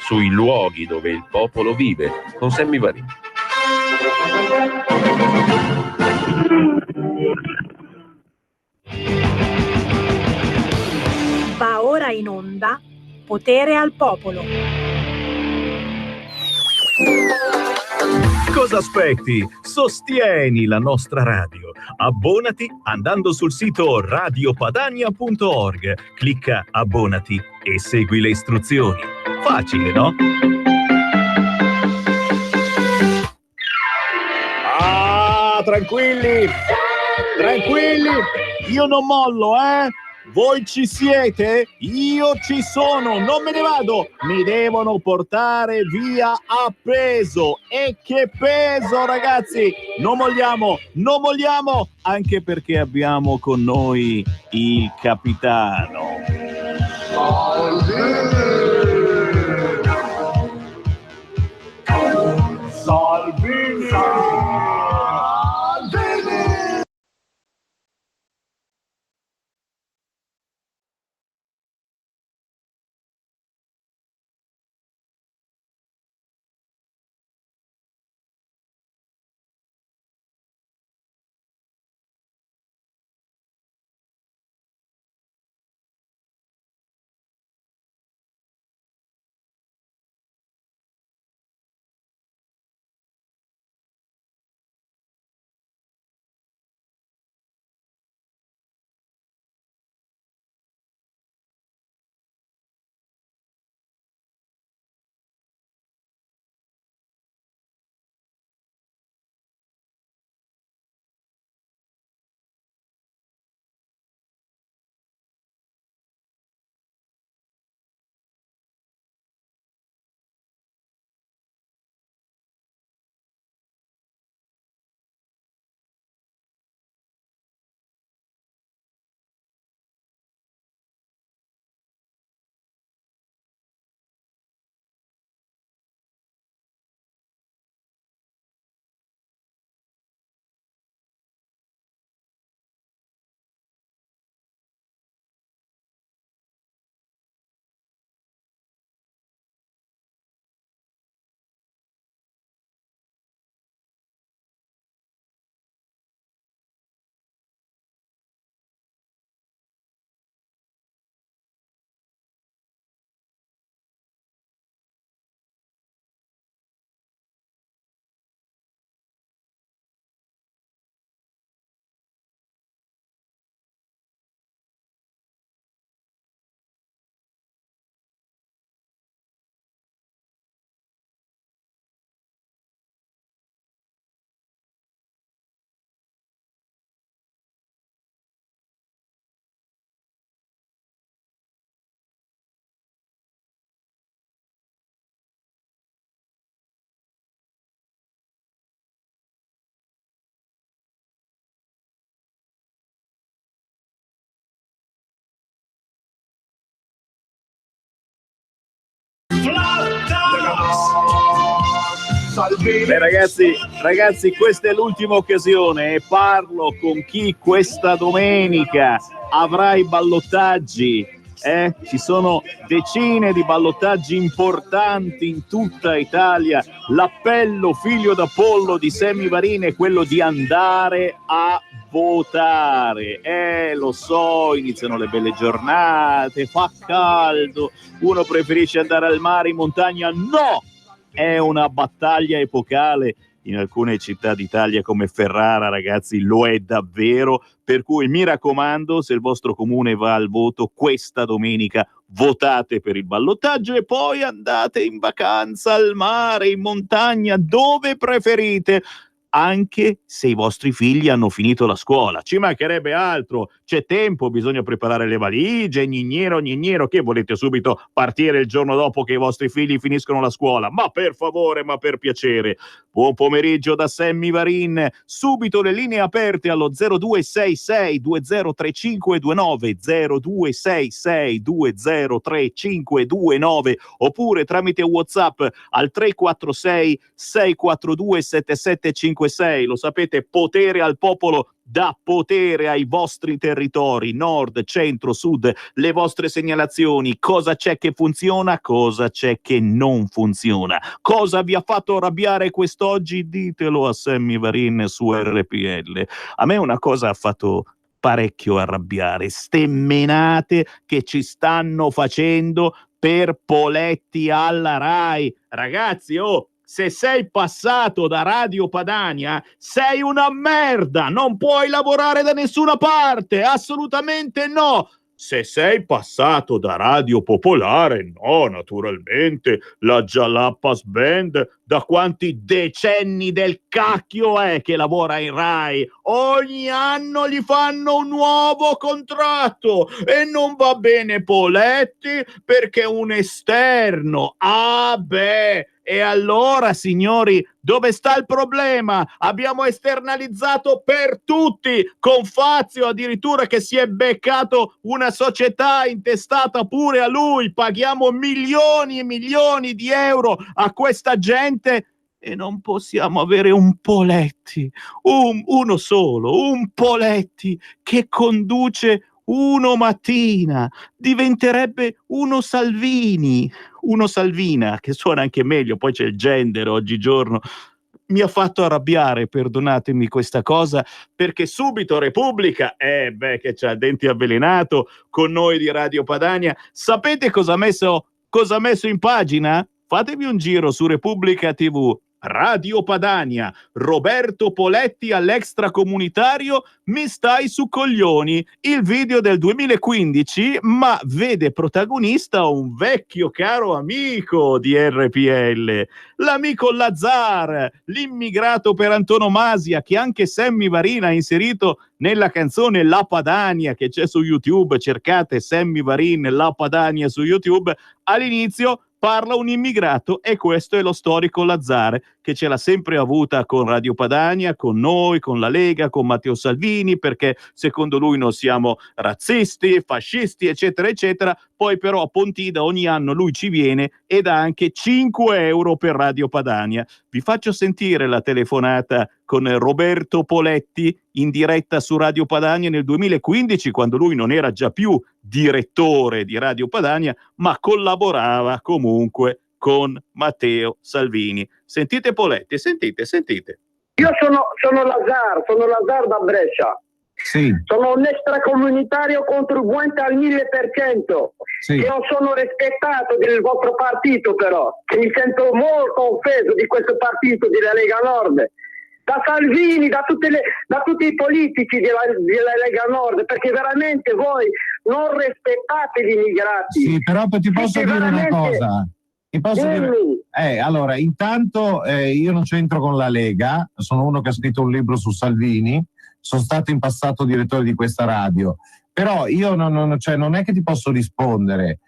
sui luoghi dove il popolo vive, con Sammy Varin. Va ora in onda Potere al Popolo. Cosa aspetti? Sostieni la nostra radio. Abbonati andando sul sito radiopadania.org. Clicca abbonati e segui le istruzioni. Facile, no? Ah, tranquilli! Tranquilli! Io non mollo, eh? Voi ci siete? Io ci sono, non me ne vado! Mi devono portare via appeso! E che peso, ragazzi! Non molliamo, non molliamo! Anche perché abbiamo con noi il capitano. Salvini! Beh, ragazzi, questa è l'ultima occasione e parlo con chi questa domenica avrà i ballottaggi. Ci sono decine di ballottaggi importanti in tutta Italia. L'appello figlio d'Apollo di Sammy Varin è quello di andare a votare. Lo so, iniziano le belle giornate, fa caldo, uno preferisce andare al mare, in montagna. No! È una battaglia epocale. In alcune città d'Italia come Ferrara, ragazzi, lo è davvero. Per cui mi raccomando, se il vostro comune va al voto questa domenica, votate per il ballottaggio e poi andate in vacanza al mare, in montagna, dove preferite. Anche se i vostri figli hanno finito la scuola, ci mancherebbe altro, c'è tempo, bisogna preparare le valigie, gnignero, che volete subito partire il giorno dopo che i vostri figli finiscono la scuola? Ma per favore, ma per piacere. Buon pomeriggio da Sammy Varin, subito le linee aperte allo 0266 203529, 0266 203529, oppure tramite WhatsApp al 346 642 7756. 5-6, lo sapete, potere al popolo dà potere ai vostri territori, nord, centro, sud, le vostre segnalazioni, cosa c'è che funziona, cosa c'è che non funziona, cosa vi ha fatto arrabbiare quest'oggi, ditelo a Sammy Varin su RPL. A me una cosa ha fatto parecchio arrabbiare, ste menate che ci stanno facendo per Poletti alla Rai. Ragazzi, se sei passato da Radio Padania, sei una merda, non puoi lavorare da nessuna parte, assolutamente no. Se sei passato da Radio Popolare, no, naturalmente, la Jalapas Band, da quanti decenni del cacchio è che lavora in Rai? Ogni anno gli fanno un nuovo contratto e non va bene Poletti perché è un esterno. Ah beh, e allora, signori, dove sta il problema? Abbiamo esternalizzato per tutti, con Fazio addirittura che si è beccato una società intestata pure a lui, paghiamo milioni e milioni di euro a questa gente e non possiamo avere un Poletti, uno solo, un Poletti che conduce uno mattina, diventerebbe uno Salvini, uno Salvina, che suona anche meglio, poi c'è il gender oggigiorno. Mi ha fatto arrabbiare, perdonatemi questa cosa, perché subito Repubblica, che c'ha il denti avvelenato con noi di Radio Padania. Sapete cosa ha messo in pagina? Fatevi un giro su Repubblica TV. Radio Padania, Roberto Poletti all'extracomunitario, mi stai su coglioni. Il video del 2015, ma vede protagonista un vecchio caro amico di RPL, l'amico Lazzar, l'immigrato per antonomasia che anche Sammy Varin ha inserito nella canzone La Padania che c'è su YouTube. Cercate Sammy Varin La Padania su YouTube. All'inizio parla un immigrato e questo è lo storico Lazzar che ce l'ha sempre avuta con Radio Padania, con noi, con la Lega, con Matteo Salvini, perché secondo lui non siamo razzisti, fascisti, eccetera, eccetera. Poi però a Pontida ogni anno lui ci viene e dà anche 5 euro per Radio Padania. Vi faccio sentire la telefonata con Roberto Poletti in diretta su Radio Padania nel 2015, quando lui non era già più direttore di Radio Padania, ma collaborava comunque con Matteo Salvini. Sentite Poletti, sentite. Io sono Lazzar da Brescia. Sì. Sono un extracomunitario contribuente al 1000%. Sì. Io sono rispettato del vostro partito, però che mi sento molto offeso di questo partito della Lega Nord, da Salvini, da tutti i politici della Lega Nord, perché veramente voi non rispettate gli immigrati. Sì, però ti posso dire una cosa. Allora, intanto io non c'entro con la Lega, sono uno che ha scritto un libro su Salvini, sono stato in passato direttore di questa radio, però io non è che ti posso rispondere.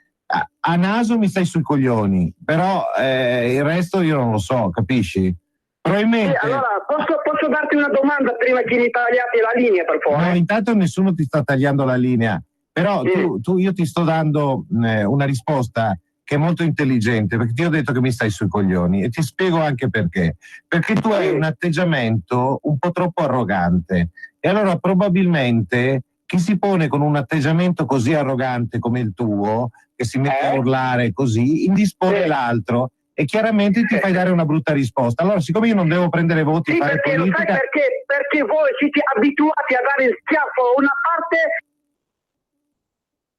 A naso mi stai sui coglioni, però il resto io non lo so, capisci? Probabilmente. Allora, posso darti una domanda prima che mi tagliate la linea, per favore? No, intanto nessuno ti sta tagliando la linea, però io ti sto dando una risposta che è molto intelligente, perché ti ho detto che mi stai sui coglioni e ti spiego anche perché. Perché tu hai un atteggiamento un po' troppo arrogante e allora probabilmente chi si pone con un atteggiamento così arrogante come il tuo, che si mette a urlare così, indispone l'altro e chiaramente ti fai dare una brutta risposta. Allora, siccome io non devo prendere voti e fare perché politica... Lo sai perché voi siete abituati a dare il schiaffo a una parte.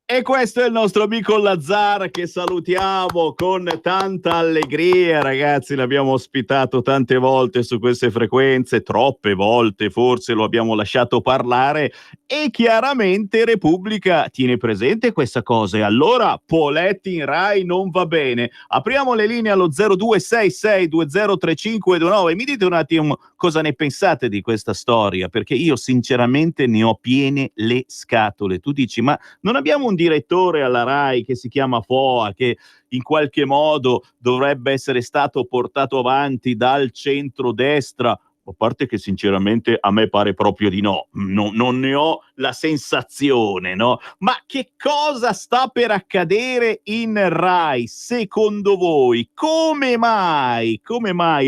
E questo è il nostro amico Lazzar che salutiamo con tanta allegria, ragazzi. L'abbiamo ospitato tante volte su queste frequenze, troppe volte forse lo abbiamo lasciato parlare e chiaramente Repubblica tiene presente questa cosa e allora Poletti in Rai non va bene. Apriamo le linee allo 0266203529. Mi dite un attimo cosa ne pensate di questa storia, perché io sinceramente ne ho piene le scatole. Tu dici, ma non abbiamo un direttore alla Rai che si chiama Foa, che in qualche modo dovrebbe essere stato portato avanti dal centrodestra A parte che sinceramente a me pare proprio di no, non ne ho la sensazione, no? Ma che cosa sta per accadere in Rai secondo voi? Come mai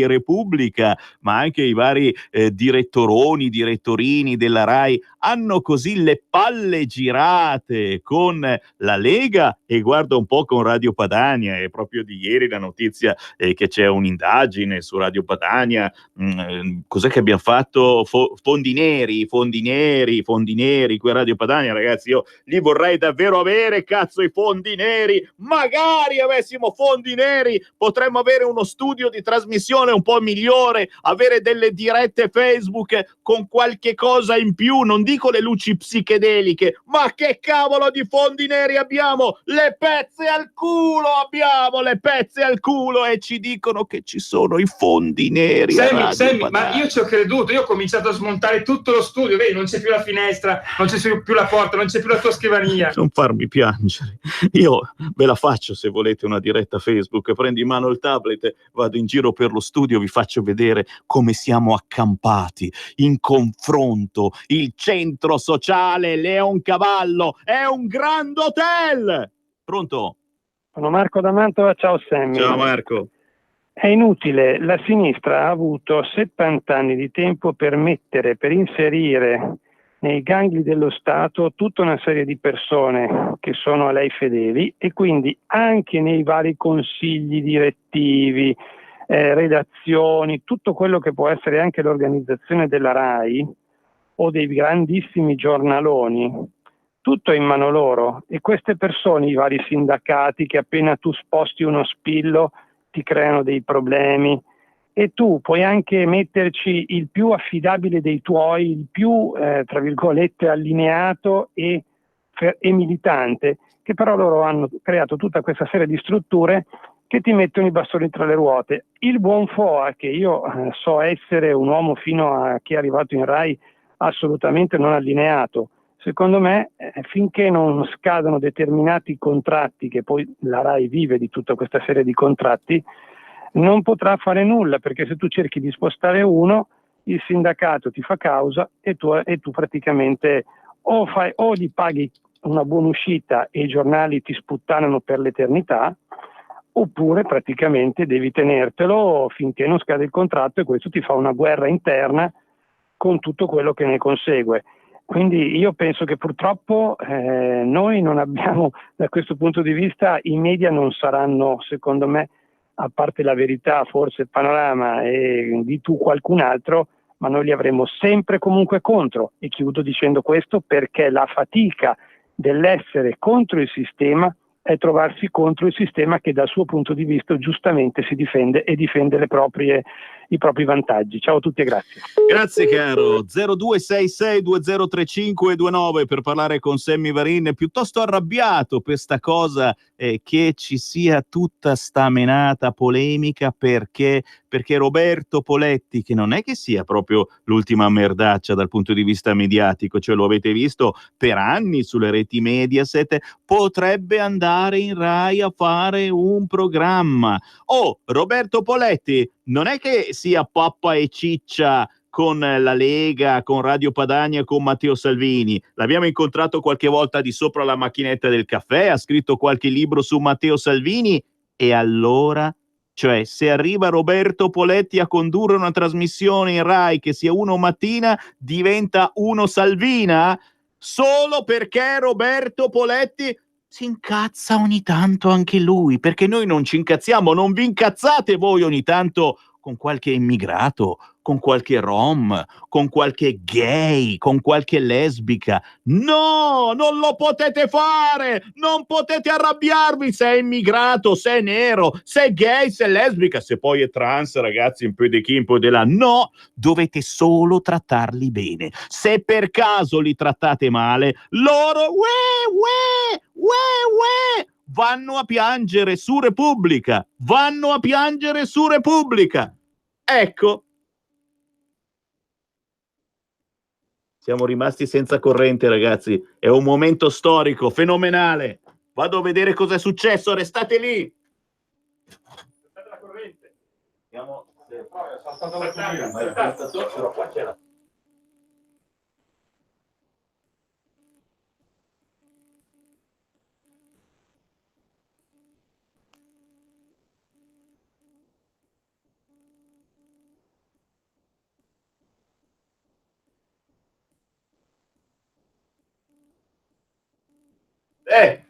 Repubblica, ma anche i vari direttorini della Rai hanno così le palle girate con la Lega e guarda un po' con Radio Padania? È proprio di ieri la notizia che c'è un'indagine su Radio Padania. Cos'è che abbiamo fatto? Fondi neri qui a Radio Padania, ragazzi. Io li vorrei davvero avere, cazzo, i fondi neri. Magari avessimo fondi neri, potremmo avere uno studio di trasmissione un po' migliore, avere delle dirette Facebook con qualche cosa in più. Non dico le luci psichedeliche, ma che cavolo di fondi neri abbiamo? Le pezze al culo abbiamo, le pezze al culo, e ci dicono che ci sono i fondi neri. Sammy, ma io ci ho creduto, io ho cominciato a smontare tutto lo studio, vedi, non c'è più la finestra, non c'è più la porta, non c'è più la tua scrivania. Non farmi piangere, io ve la faccio se volete una diretta Facebook, prendo in mano il tablet, vado in giro per lo studio, vi faccio vedere come siamo accampati in confronto. Il centro sociale Leoncavallo è un grand hotel. Pronto? Sono Marco da Mantova, ciao Sammy. Ciao Marco. È inutile, la sinistra ha avuto 70 anni di tempo per inserire nei gangli dello Stato tutta una serie di persone che sono a lei fedeli, e quindi anche nei vari consigli direttivi, redazioni, tutto quello che può essere anche l'organizzazione della Rai o dei grandissimi giornaloni, tutto è in mano loro, e queste persone, i vari sindacati che appena tu sposti uno spillo ti creano dei problemi, e tu puoi anche metterci il più affidabile dei tuoi, il più tra virgolette allineato e militante, che però loro hanno creato tutta questa serie di strutture che ti mettono i bastoni tra le ruote. Il buon Foa, che io so essere un uomo fino a che è arrivato in Rai assolutamente non allineato, secondo me finché non scadano determinati contratti, che poi la Rai vive di tutta questa serie di contratti, non potrà fare nulla, perché se tu cerchi di spostare uno, il sindacato ti fa causa e tu praticamente o gli paghi una buona uscita e i giornali ti sputtanano per l'eternità, oppure praticamente devi tenertelo finché non scade il contratto, e questo ti fa una guerra interna con tutto quello che ne consegue. Quindi io penso che purtroppo noi non abbiamo, da questo punto di vista, i media non saranno, secondo me, a parte La Verità, forse il Panorama e di tu qualcun altro, ma noi li avremo sempre comunque contro. E chiudo dicendo questo perché la fatica dell'essere contro il sistema è trovarsi contro il sistema che dal suo punto di vista giustamente si difende e difende i propri vantaggi. Ciao a tutti e grazie. Grazie caro. 0266203529 per parlare con Sammy Varin, piuttosto arrabbiato per sta cosa che ci sia tutta sta menata polemica perché Roberto Poletti, che non è che sia proprio l'ultima merdaccia dal punto di vista mediatico, cioè lo avete visto per anni sulle reti Mediaset, potrebbe andare in Rai a fare un programma. Roberto Poletti non è che sia pappa e ciccia con la Lega, con Radio Padania, con Matteo Salvini. L'abbiamo incontrato qualche volta di sopra la macchinetta del caffè, ha scritto qualche libro su Matteo Salvini, e allora, cioè, se arriva Roberto Poletti a condurre una trasmissione in Rai che sia uno mattina, diventa uno Salvina? Solo perché Roberto Poletti si incazza ogni tanto anche lui, perché noi non ci incazziamo, non vi incazzate voi ogni tanto con qualche immigrato, con qualche rom, con qualche gay, con qualche lesbica. No, non lo potete fare, non potete arrabbiarvi se è immigrato, se è nero, se è gay, se è lesbica, se poi è trans, ragazzi, un po' di chi, un po' di là. No, dovete solo trattarli bene. Se per caso li trattate male, loro vanno a piangere su Repubblica, Ecco, siamo rimasti senza corrente, ragazzi. È un momento storico fenomenale. Vado a vedere cosa è successo, restate lì. La corrente.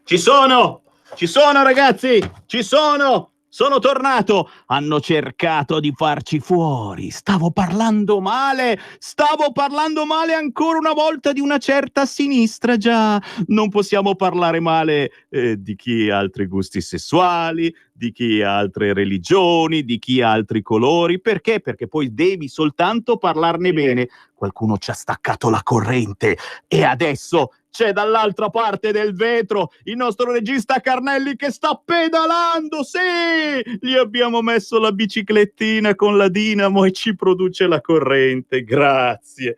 Ci sono ragazzi, sono tornato, hanno cercato di farci fuori, stavo parlando male ancora una volta di una certa sinistra, già, non possiamo parlare male di chi ha altri gusti sessuali, di chi ha altre religioni, di chi ha altri colori, perché? Perché poi devi soltanto parlarne bene. Qualcuno ci ha staccato la corrente e adesso c'è dall'altra parte del vetro il nostro regista Carnelli che sta pedalando, sì! Gli abbiamo messo la biciclettina con la dinamo e ci produce la corrente, grazie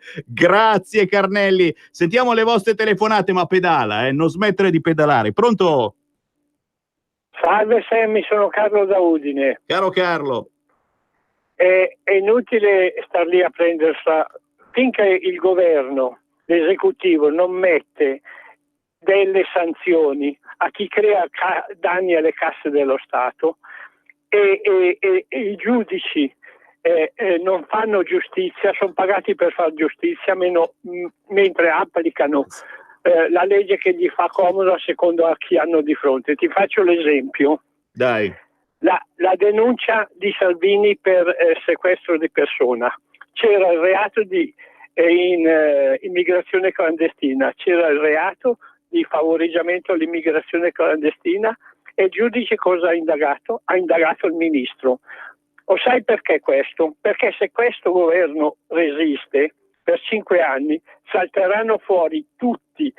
Carnelli. Sentiamo le vostre telefonate, ma pedala, non smettere di pedalare. Pronto? Salve Sammy, sono Carlo da Udine. Caro Carlo. È inutile star lì a prendersela finché il governo, l'esecutivo non mette delle sanzioni a chi crea danni alle casse dello Stato e i giudici non fanno giustizia, sono pagati per fare giustizia mentre applicano la legge che gli fa comodo a secondo a chi hanno di fronte. Ti faccio l'esempio. Dai. La denuncia di Salvini per sequestro di persona. C'era il reato di immigrazione clandestina, c'era il reato di favoreggiamento all'immigrazione clandestina e il giudice cosa ha indagato? Ha indagato il ministro. O sai perché questo? Perché se questo governo resiste per 5 anni salteranno fuori tutti,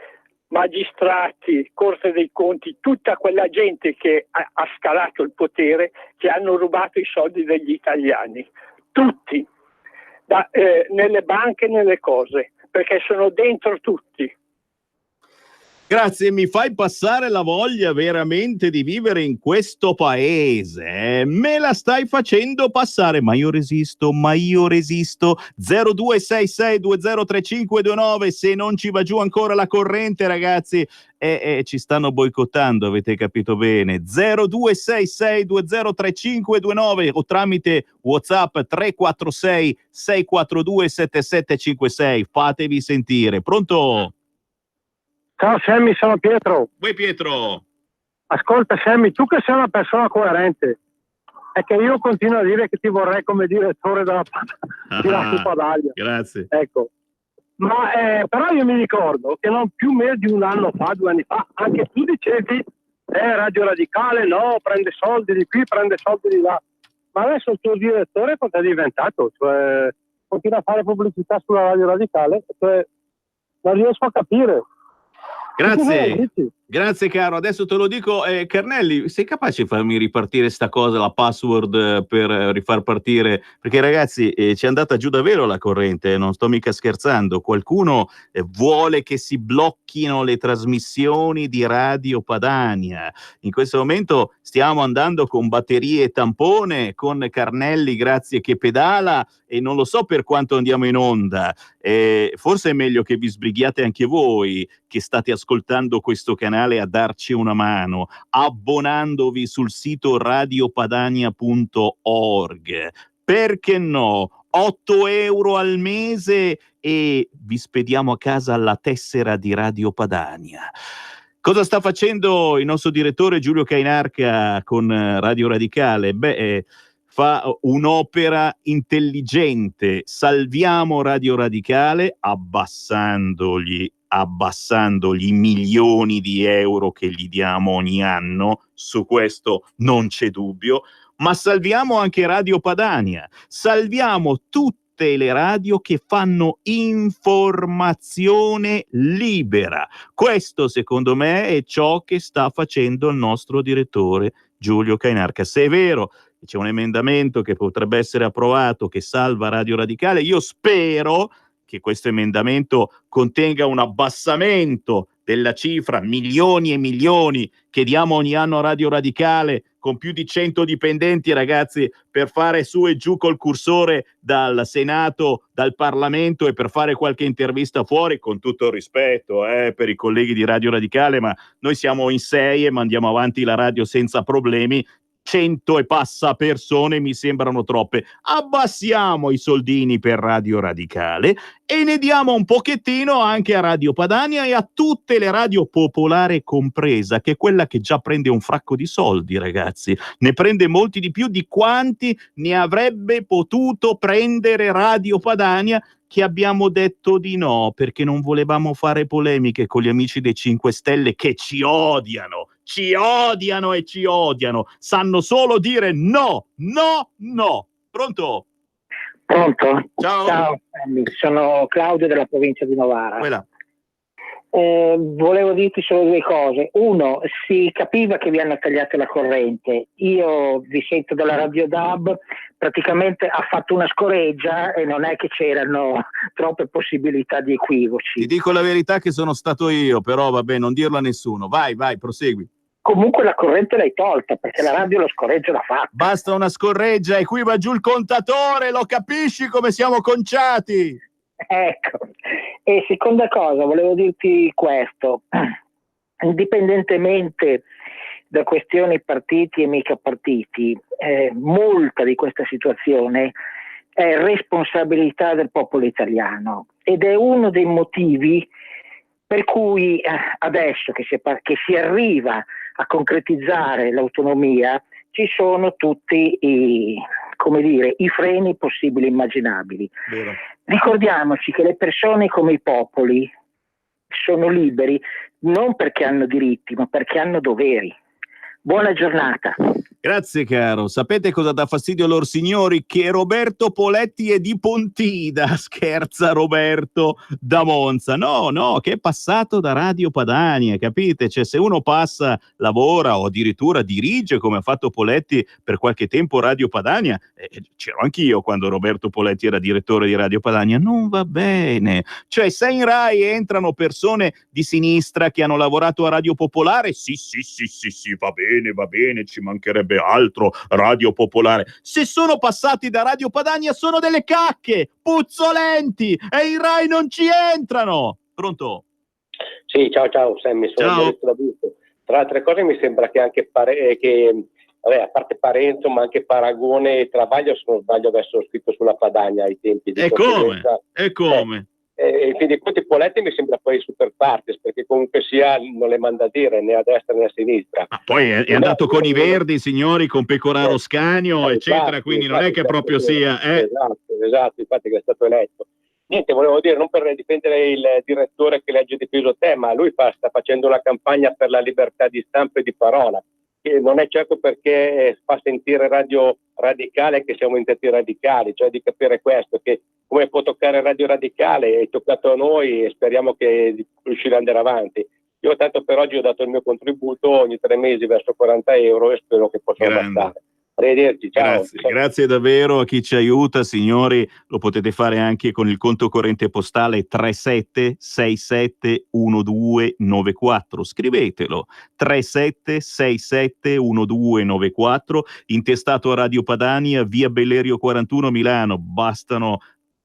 magistrati, Corte dei Conti, tutta quella gente che ha scalato il potere, che hanno rubato i soldi degli italiani. Tutti. Nelle banche, nelle cose, perché sono dentro tutti. Grazie, mi fai passare la voglia veramente di vivere in questo paese. Me la stai facendo passare, ma io resisto. 0266203529, se non ci va giù ancora la corrente, ragazzi, ci stanno boicottando, avete capito bene. 0266203529 o tramite WhatsApp 346 642 7756. Fatevi sentire. Pronto? Ciao Sammy, sono Pietro. Uè Pietro. Ascolta Sammy, tu che sei una persona coerente, è che io continuo a dire che ti vorrei come direttore della Radio Padania. Grazie. Ecco. Ma però io mi ricordo che non più meno di un anno fa, 2 anni fa, anche tu dicevi Radio Radicale, no, prende soldi di qui, prende soldi di là. Ma adesso il tuo direttore cosa è diventato? Cioè, continua a fare pubblicità sulla Radio Radicale? Cioè, non riesco a capire. Grazie caro, adesso te lo dico. Carnelli, sei capace di farmi ripartire sta cosa, la password per rifar partire? Perché ragazzi, ci è andata giù davvero la corrente, non sto mica scherzando. Qualcuno vuole che si blocchino le trasmissioni di Radio Padania. In questo momento stiamo andando con batterie tampone, con Carnelli, grazie, che pedala, e non lo so per quanto andiamo in onda. Forse è meglio che vi sbrighiate anche voi che state ascoltando questo canale a darci una mano, abbonandovi sul sito radiopadania.org. Perché no? 8 euro al mese e vi spediamo a casa la tessera di Radio Padania. Cosa sta facendo il nostro direttore Giulio Cainarca con Radio Radicale? Fa un'opera intelligente. Salviamo Radio Radicale abbasandogli i milioni di euro che gli diamo ogni anno, su questo non c'è dubbio, ma salviamo anche Radio Padania, salviamo tutte le radio che fanno informazione libera. Questo secondo me è ciò che sta facendo il nostro direttore Giulio Cainarca. Se è vero che c'è un emendamento che potrebbe essere approvato che salva Radio Radicale, io spero che questo emendamento contenga un abbassamento della cifra, milioni e milioni che diamo ogni anno a Radio Radicale, con più di 100 dipendenti, ragazzi, per fare su e giù col cursore dal Senato, dal Parlamento e per fare qualche intervista fuori, con tutto il rispetto per i colleghi di Radio Radicale, ma noi siamo in 6 e mandiamo avanti la radio senza problemi. 100 e passa persone mi sembrano troppe. Abbassiamo i soldini per Radio Radicale e ne diamo un pochettino anche a Radio Padania e a tutte le radio popolare compresa, che è quella che già prende un fracco di soldi, ragazzi. Ne prende molti di più di quanti ne avrebbe potuto prendere Radio Padania, che abbiamo detto di no perché non volevamo fare polemiche con gli amici dei 5 Stelle che ci odiano e ci odiano, sanno solo dire no. Pronto? Pronto? Ciao. Sono Claudio della provincia di Novara. Quella. Volevo dirti solo due cose. Uno, si capiva che vi hanno tagliato la corrente. Io vi sento dalla Radio DAB, praticamente ha fatto una scoreggia e non è che c'erano troppe possibilità di equivoci. Ti dico la verità che sono stato io, però vabbè, non dirlo a nessuno. Vai, prosegui. Comunque la corrente l'hai tolta, perché la radio lo scoreggio l'ha fatta. Basta una scorreggia e qui va giù il contatore, lo capisci come siamo conciati? Ecco. E seconda cosa, volevo dirti questo. Indipendentemente da questioni partiti e mica partiti, molta di questa situazione è responsabilità del popolo italiano ed è uno dei motivi per cui adesso che si arriva a concretizzare l'autonomia ci sono tutti i freni possibili e immaginabili. Vero. Ricordiamoci che le persone come i popoli sono liberi non perché hanno diritti ma perché hanno doveri. Buona giornata. Grazie caro. Sapete cosa dà fastidio loro signori? Che Roberto Poletti è di Pontida. Scherza Roberto da Monza. No, che è passato da Radio Padania, capite? Cioè se uno passa, lavora o addirittura dirige come ha fatto Poletti per qualche tempo Radio Padania, c'ero anch'io quando Roberto Poletti era direttore di Radio Padania, non va bene. Cioè se in Rai entrano persone di sinistra che hanno lavorato a Radio Popolare, sì, va bene, ci mancherebbe altro, Radio Popolare. Se sono passati da Radio Padania sono delle cacche, puzzolenti, e i Rai non ci entrano. Pronto? Sì, ciao Sammy, sono Diretto da Busto. Tra altre cose mi sembra che anche a parte Parenzo, ma anche Paragone e Travaglio, se non sbaglio, avessero scritto sulla Padania ai tempi di E come? In fin dei conti Poletti mi sembra poi super partes, perché comunque sia non le manda a dire né a destra né a sinistra. Ma poi è andato con i Verdi, signori, con Pecoraro Scanio, eccetera, quindi non è che proprio sia... Esatto, infatti che è stato eletto. Niente, volevo dire, non per difendere il direttore che legge difeso te, ma lui sta facendo una campagna per la libertà di stampa e di parola, che non è certo perché fa sentire Radio Radicale che siamo intenti radicali, cioè di capire questo, che come può toccare Radio Radicale è toccato a noi e speriamo che riuscirà ad andare avanti. Io tanto per oggi ho dato il mio contributo ogni 3 mesi verso 40 euro e spero che possa bastare. Arrivederci, ciao. Grazie davvero a chi ci aiuta, signori. Lo potete fare anche con il conto corrente postale 37671294. Scrivetelo 37671294, intestato a Radio Padania, via Bellerio 41 Milano. Bastano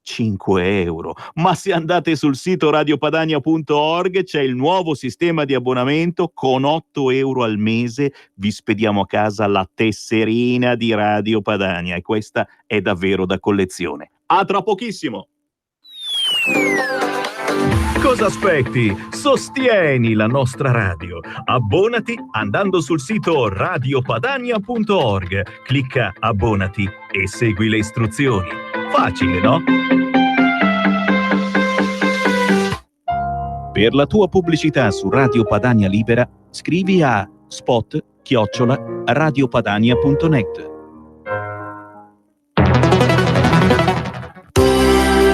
5 euro. Ma se andate sul sito radiopadania.org c'è il nuovo sistema di abbonamento con 8 euro al mese. Vi spediamo a casa la tesserina di Radio Padania e questa è davvero da collezione. A tra pochissimo. Cosa aspetti? Sostieni la nostra radio. Abbonati andando sul sito radiopadania.org. Clicca abbonati e segui le istruzioni. Facile, no? Per la tua pubblicità su Radio Padania Libera, scrivi a spot@radiopadania.net.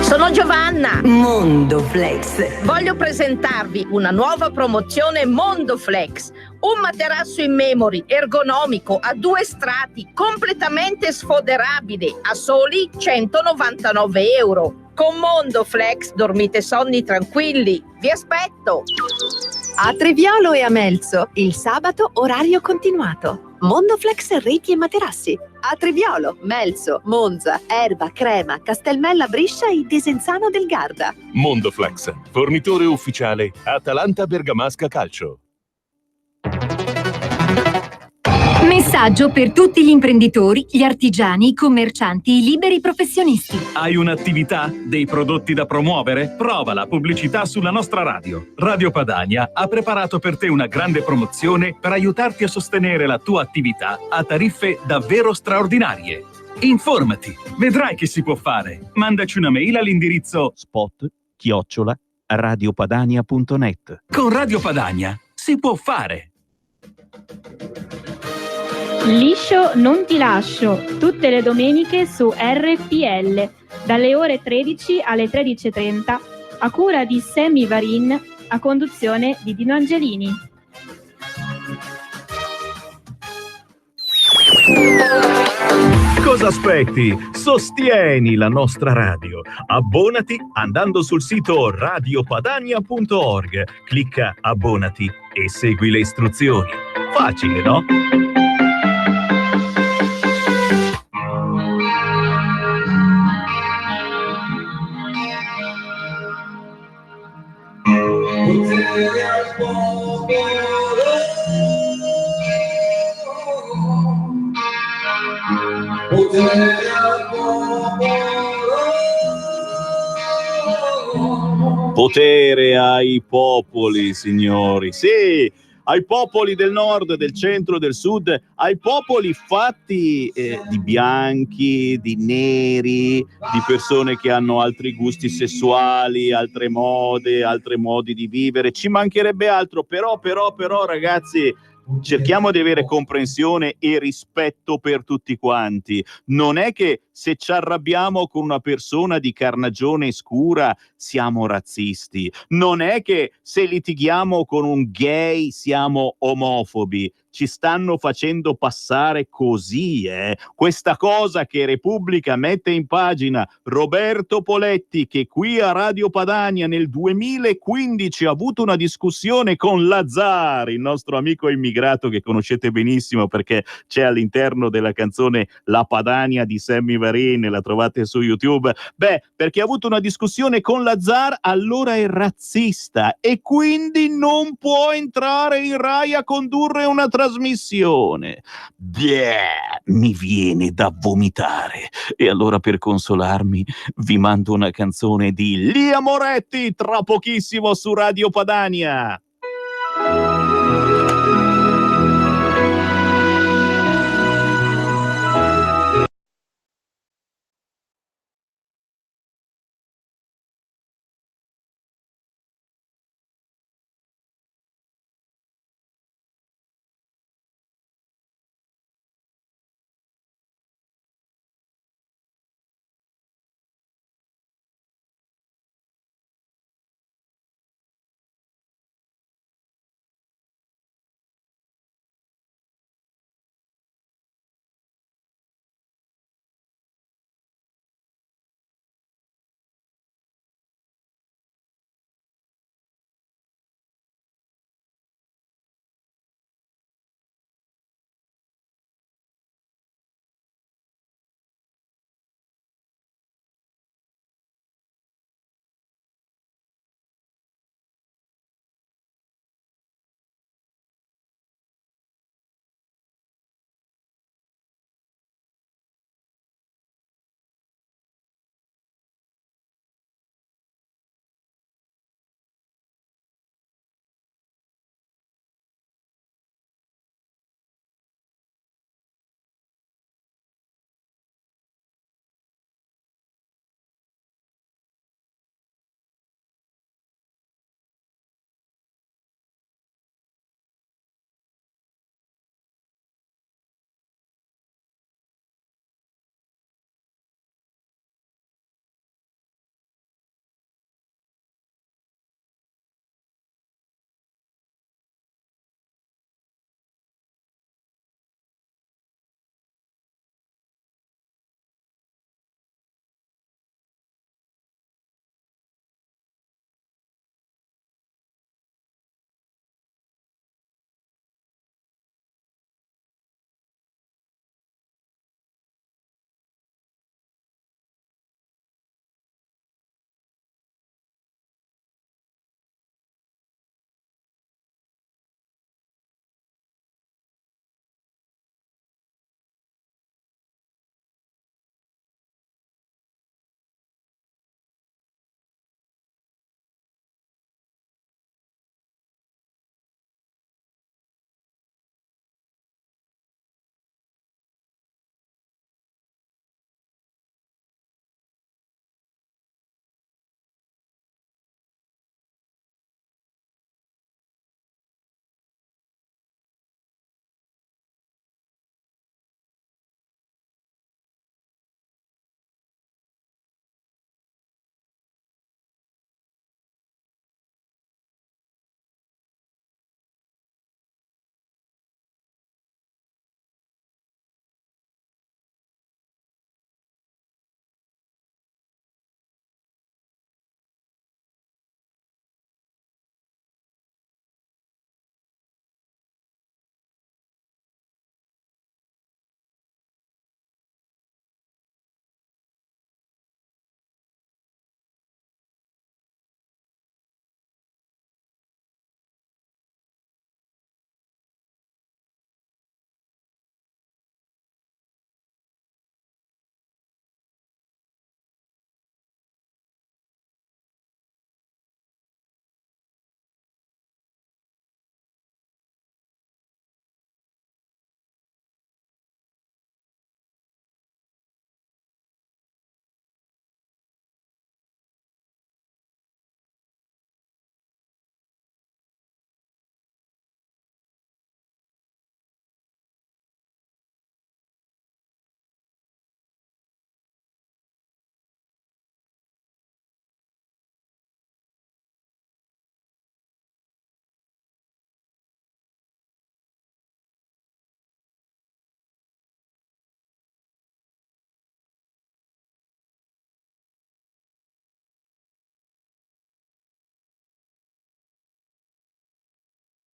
Sono Giovanna. Mondoflex. Voglio presentarvi una nuova promozione Mondoflex. Un materasso in memory ergonomico a 2 strati, completamente sfoderabile, a soli 199 euro. Con Mondoflex dormite sonni tranquilli. Vi aspetto. A Treviolo e a Melzo, il sabato orario continuato. Mondoflex reti e materassi. A Triviolo, Melzo, Monza, Erba, Crema, Castelmella Briscia e Desenzano del Garda. Mondoflex, fornitore ufficiale Atalanta Bergamasca Calcio. Messaggio per tutti gli imprenditori, gli artigiani, i commercianti, i liberi professionisti. Hai un'attività? Dei prodotti da promuovere? Prova la pubblicità sulla nostra radio. Radio Padania ha preparato per te una grande promozione per aiutarti a sostenere la tua attività a tariffe davvero straordinarie. Informati, vedrai che si può fare. Mandaci una mail all'indirizzo spot@radiopadania.net. Con Radio Padania si può fare. Liscio non ti lascio, tutte le domeniche su RPL, dalle ore 13 alle 13:30, a cura di Sammy Varin, a conduzione di Dino Angelini. Cosa aspetti? Sostieni la nostra radio. Abbonati andando sul sito radiopadania.org. Clicca abbonati e segui le istruzioni. Facile, no? Potere ai popoli, signori. Sì, ai popoli del nord, del centro, del sud, ai popoli fatti di bianchi, di neri, di persone che hanno altri gusti sessuali, altre mode, altri modi di vivere. Ci mancherebbe altro, però, ragazzi, cerchiamo di avere comprensione e rispetto per tutti quanti. Non è che se ci arrabbiamo con una persona di carnagione scura siamo razzisti. Non è che se litighiamo con un gay siamo omofobi. Ci stanno facendo passare così, questa cosa che Repubblica mette in pagina Roberto Poletti, che qui a Radio Padania nel 2015 ha avuto una discussione con Lazzari, il nostro amico immigrato che conoscete benissimo perché c'è all'interno della canzone La Padania di Sammy Varin, la trovate su YouTube. Perché ha avuto una discussione con Lazzar, allora è razzista e quindi non può entrare in Rai a condurre una trasmissione. Mi viene da vomitare. E allora, per consolarmi, vi mando una canzone di Lia Moretti tra pochissimo su Radio Padania.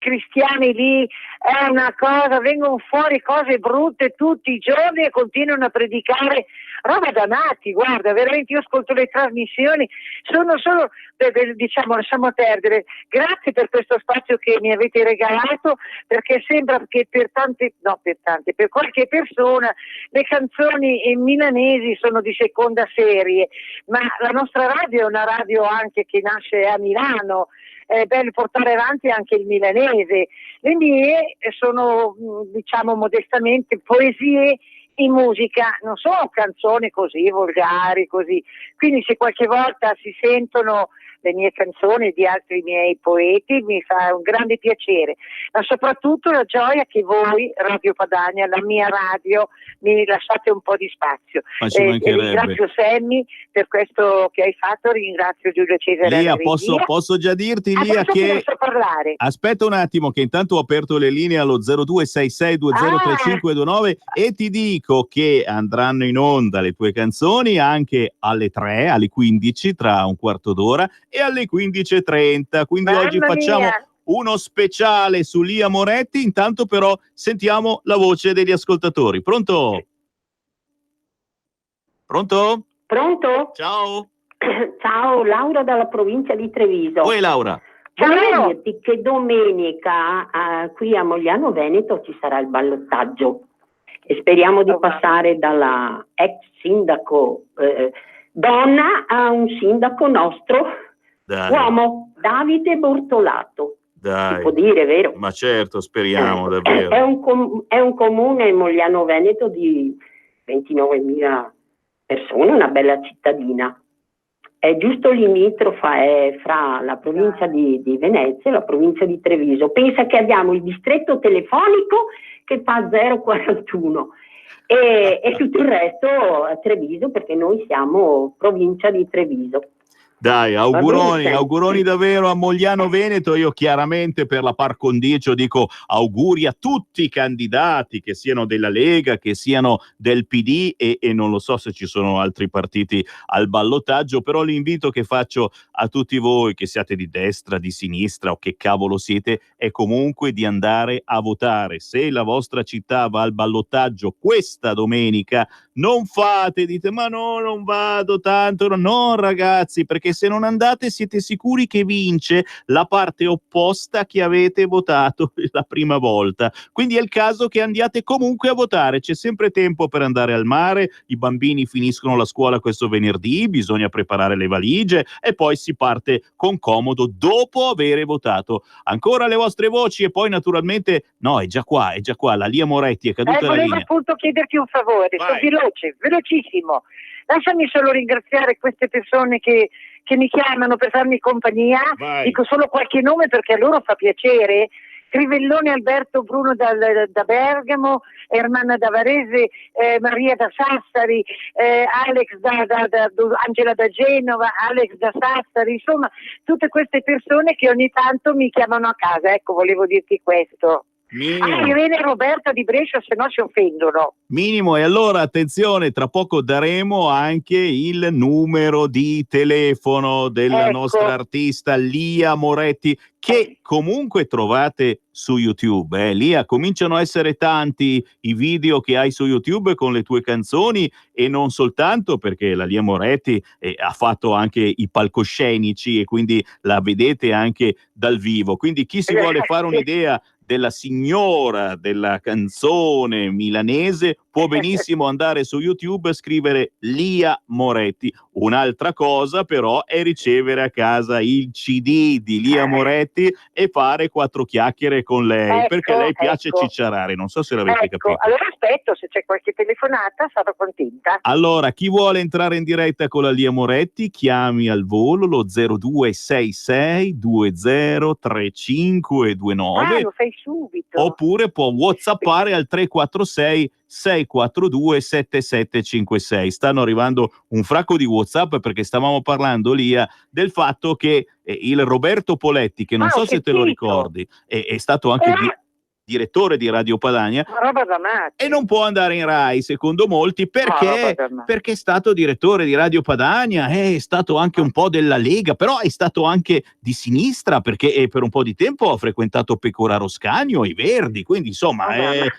cristiani lì è una cosa, vengono fuori cose brutte tutti i giorni e continuano a predicare roba da matti. Guarda, veramente io ascolto le trasmissioni, sono solo, diciamo, lasciamo perdere. Grazie per questo spazio che mi avete regalato, perché sembra che per qualche persona le canzoni milanesi sono di seconda serie, ma la nostra radio è una radio anche che nasce a Milano. È bello portare avanti anche il milanese. Le mie sono, diciamo modestamente, poesie in musica, non sono canzoni così volgari, così. Quindi se qualche volta si sentono le mie canzoni di altri miei poeti mi fa un grande piacere, ma soprattutto la gioia che voi, Radio Padania, la mia radio, mi lasciate un po' di spazio. Ringrazio Sammy per questo che hai fatto, ringrazio Giulio Cesare. Lia, posso già dirti, Lia, che parlare. Aspetta un attimo che intanto ho aperto le linee allo 0266203529 e ti dico che andranno in onda le tue canzoni anche alle 3, alle 15, tra un quarto d'ora, e alle 15:30, quindi Mamma oggi facciamo mia. uno speciale su Lia Moretti. Intanto però sentiamo la voce degli ascoltatori. Pronto? Pronto? Pronto? Ciao. Ciao, Laura dalla provincia di Treviso. Oi Laura. Vorrei dirti che domenica qui a Mogliano Veneto ci sarà il ballottaggio e speriamo di passare dalla ex sindaco donna a un sindaco nostro uomo, Davide Bortolato. Dai. Si può dire, vero? Ma certo, speriamo davvero. È un comune Mogliano Veneto di 29.000 persone, una bella cittadina. È giusto limitrofa, è fra la provincia di Venezia e la provincia di Treviso. Pensa che abbiamo il distretto telefonico che fa 041 e tutto il resto a Treviso, perché noi siamo provincia di Treviso. Dai, auguroni davvero a Mogliano Veneto. Io chiaramente per la par condicio dico auguri a tutti i candidati, che siano della Lega, che siano del PD e non lo so se ci sono altri partiti al ballottaggio, però l'invito che faccio a tutti voi, che siate di destra, di sinistra o che cavolo siete, è comunque di andare a votare. Se la vostra città va al ballottaggio questa domenica, non fate, dite ma no, non vado tanto, no ragazzi, perché se non andate siete sicuri che vince la parte opposta che avete votato la prima volta. Quindi è il caso che andiate comunque a votare, c'è sempre tempo per andare al mare, i bambini finiscono la scuola questo venerdì, bisogna preparare le valigie e poi si parte con comodo dopo avere votato. Ancora le vostre voci e poi naturalmente, no, è già qua, la Lia Moretti è caduta la Volevo linea. appunto chiederti un favore, sono velocissimo. Lasciami solo ringraziare queste persone che mi chiamano per farmi compagnia. Vai. Dico solo qualche nome perché a loro fa piacere. Crivellone Alberto Bruno da Bergamo, Ermanna da Varese, Maria da Sassari, Alex Angela da Genova, Alex da Sassari, insomma tutte queste persone che ogni tanto mi chiamano a casa. Ecco, volevo dirti questo. Irene e Roberta di Brescia, se no si offendono. Minimo, e allora attenzione, tra poco daremo anche il numero di telefono della nostra artista Lia Moretti, che comunque trovate su YouTube. Lia, cominciano a essere tanti i video che hai su YouTube con le tue canzoni e non soltanto, perché la Lia Moretti ha fatto anche i palcoscenici e quindi la vedete anche dal vivo. Quindi chi si vuole fare un'idea della signora della canzone milanese può benissimo andare su YouTube e scrivere Lia Moretti. Un'altra cosa però è ricevere a casa il CD di Lia Moretti e fare 4 chiacchiere con lei, perché a lei piace cicciarare, non so se l'avete capito. Allora aspetto, se c'è qualche telefonata sarò contenta. Allora, chi vuole entrare in diretta con la Lia Moretti, chiami al volo lo 0266 203529. Lo fai subito. Oppure può whatsappare al 346 642 7756. Stanno arrivando un fracco di WhatsApp perché stavamo parlando, Lia, del fatto che il Roberto Poletti, che non so se te lo ricordi, è stato anche direttore di Radio Padania, roba da matti. e non può andare in Rai, secondo molti, perché è stato direttore di Radio Padania, è stato anche un po' della Lega, però è stato anche di sinistra, perché per un po' di tempo ha frequentato Pecoraro Scanio e i Verdi, quindi insomma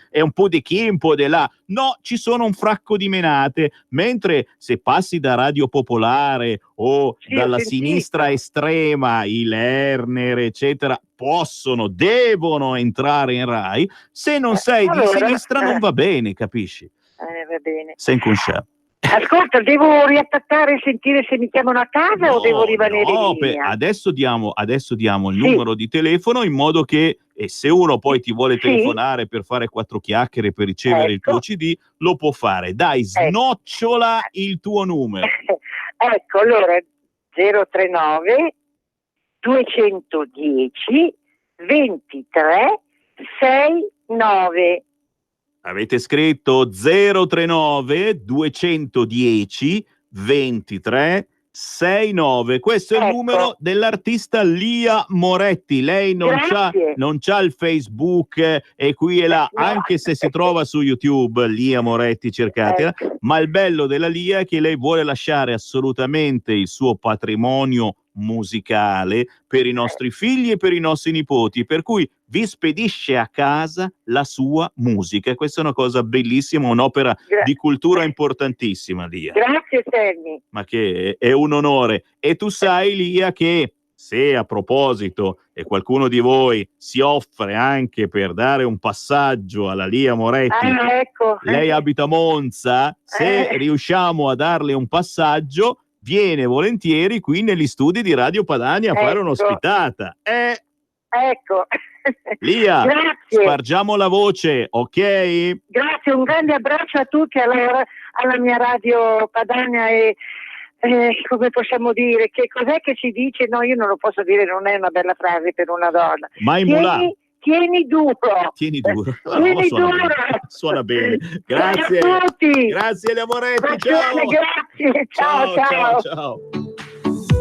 è un po' di chi, un po' di là. No, ci sono un fracco di menate, mentre se passi da Radio Popolare o dalla sinistra estrema, i Lerner, eccetera, devono entrare in Rai. Se non sei di sinistra non va bene, capisci? Va bene. Sei inconsciato. Ascolta, devo riattaccare e sentire se mi chiamano a casa o devo rimanere in linea? Adesso diamo il numero di telefono, in modo che se uno poi ti vuole telefonare per fare 4 chiacchiere, per ricevere il tuo CD, lo può fare. Dai, snocciola il tuo numero. Ecco, allora 039 210 23 69. Avete scritto 039 210 23 69. Questo è il numero dell'artista Lia Moretti. Lei non c'ha il Facebook e qui e là, anche se si trova su YouTube, Lia Moretti, cercatela. Ma il bello della Lia è che lei vuole lasciare assolutamente il suo patrimonio musicale per i nostri figli e per i nostri nipoti, per cui vi spedisce a casa la sua musica. Questa è una cosa bellissima, un'opera di cultura importantissima, Lia. Grazie Sammy. Ma che è un onore. E tu sai, Lia, che se a proposito e qualcuno di voi si offre anche per dare un passaggio alla Lia Moretti, lei abita a Monza, se riusciamo a darle un passaggio, viene volentieri qui negli studi di Radio Padania a fare un'ospitata. Ecco. Lia, grazie. Spargiamo la voce, ok? Grazie, un grande abbraccio a tutti, alla mia Radio Padania e come possiamo dire, che cos'è che si dice? No, io non lo posso dire, non è una bella frase per una donna. Tieni duro. Tieni duro. Tieni duro. Suona bene. Grazie. Ciao a tutti. Grazie Lia Moretti. Bacione, grazie. Ciao.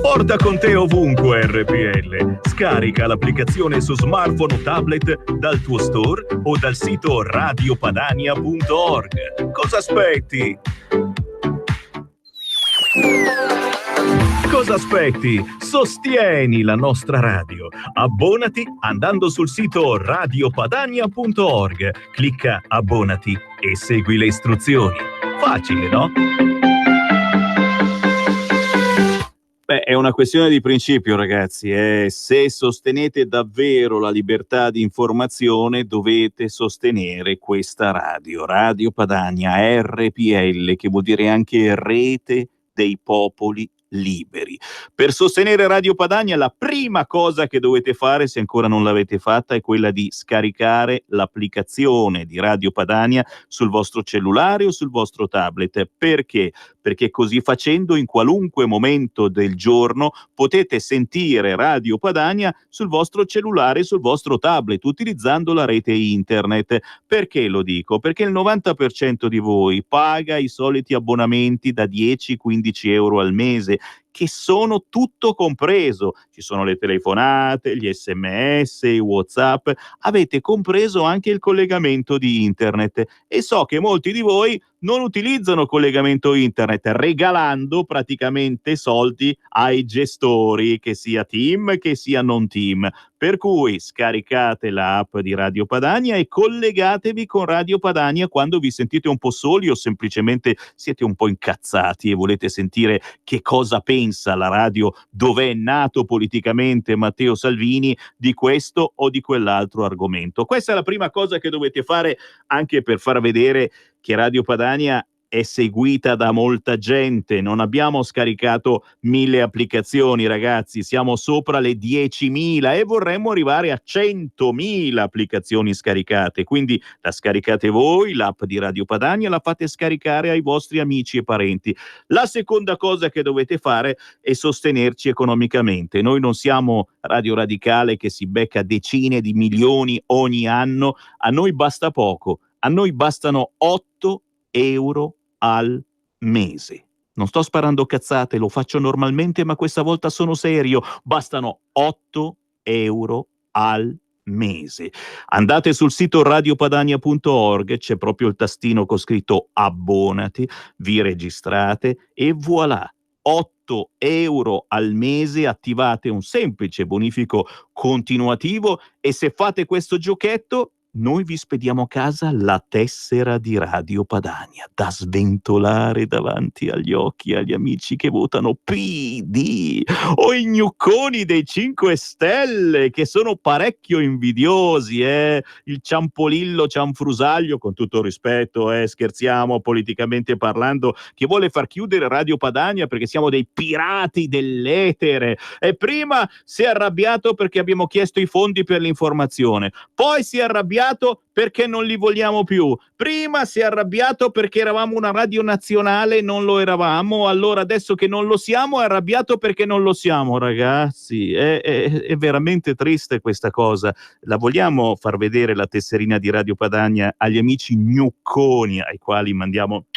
Porta con te ovunque RPL. Scarica l'applicazione su smartphone o tablet dal tuo store o dal sito radiopadania.org. Cosa aspetti? Cosa aspetti? Sostieni la nostra radio. Abbonati andando sul sito radiopadania.org. Clicca abbonati e segui le istruzioni. Facile, no? Beh, è una questione di principio, ragazzi. Se sostenete davvero la libertà di informazione, dovete sostenere questa radio. Radio Padania, RPL, che vuol dire anche Rete dei Popoli Liberi. Per sostenere Radio Padania, la prima cosa che dovete fare, se ancora non l'avete fatta, è quella di scaricare l'applicazione di Radio Padania sul vostro cellulare o sul vostro tablet. Perché? Perché così facendo, in qualunque momento del giorno, potete sentire Radio Padania sul vostro cellulare e sul vostro tablet, utilizzando la rete internet. Perché lo dico? Perché il 90% di voi paga i soliti abbonamenti da 10-15 euro al mese, che sono tutto compreso. Ci sono le telefonate, gli SMS, i WhatsApp, avete compreso anche il collegamento di internet, e so che molti di voi non utilizzano collegamento internet, regalando praticamente soldi ai gestori, che sia team che sia non team. Per cui scaricate l'app di Radio Padania e collegatevi con Radio Padania quando vi sentite un po' soli o semplicemente siete un po' incazzati e volete sentire che cosa pensa la radio dove è nato politicamente Matteo Salvini di questo o di quell'altro argomento. Questa è la prima cosa che dovete fare, anche per far vedere che Radio Padania è seguita da molta gente. Non abbiamo scaricato 1000 applicazioni, ragazzi, siamo sopra le 10.000 e vorremmo arrivare a 100.000 applicazioni scaricate. Quindi la scaricate voi, l'app di Radio Padania, la fate scaricare ai vostri amici e parenti. La seconda cosa che dovete fare è sostenerci economicamente. Noi non siamo Radio Radicale che si becca decine di milioni ogni anno, a noi basta poco, a noi bastano 8 euro al mese. Non sto sparando cazzate, lo faccio normalmente, ma questa volta sono serio. Bastano 8 euro al mese. Andate sul sito radiopadania.org, c'è proprio il tastino con scritto abbonati, vi registrate e voilà, 8 euro al mese, attivate un semplice bonifico continuativo e se fate questo giochetto noi vi spediamo a casa la tessera di Radio Padania da sventolare davanti agli occhi agli amici che votano PD o i gnucconi dei 5 Stelle che sono parecchio invidiosi, il Ciampolillo Cianfrusaglio, con tutto il rispetto, scherziamo, politicamente parlando, che vuole far chiudere Radio Padania perché siamo dei pirati dell'etere e prima si è arrabbiato perché abbiamo chiesto i fondi per l'informazione, poi si è arrabbiato perché non li vogliamo più. Prima si è arrabbiato perché eravamo una radio nazionale e non lo eravamo, allora adesso che non lo siamo è arrabbiato perché non lo siamo, ragazzi. È veramente triste questa cosa. La vogliamo far vedere la tesserina di Radio Padania agli amici gnucconi ai quali mandiamo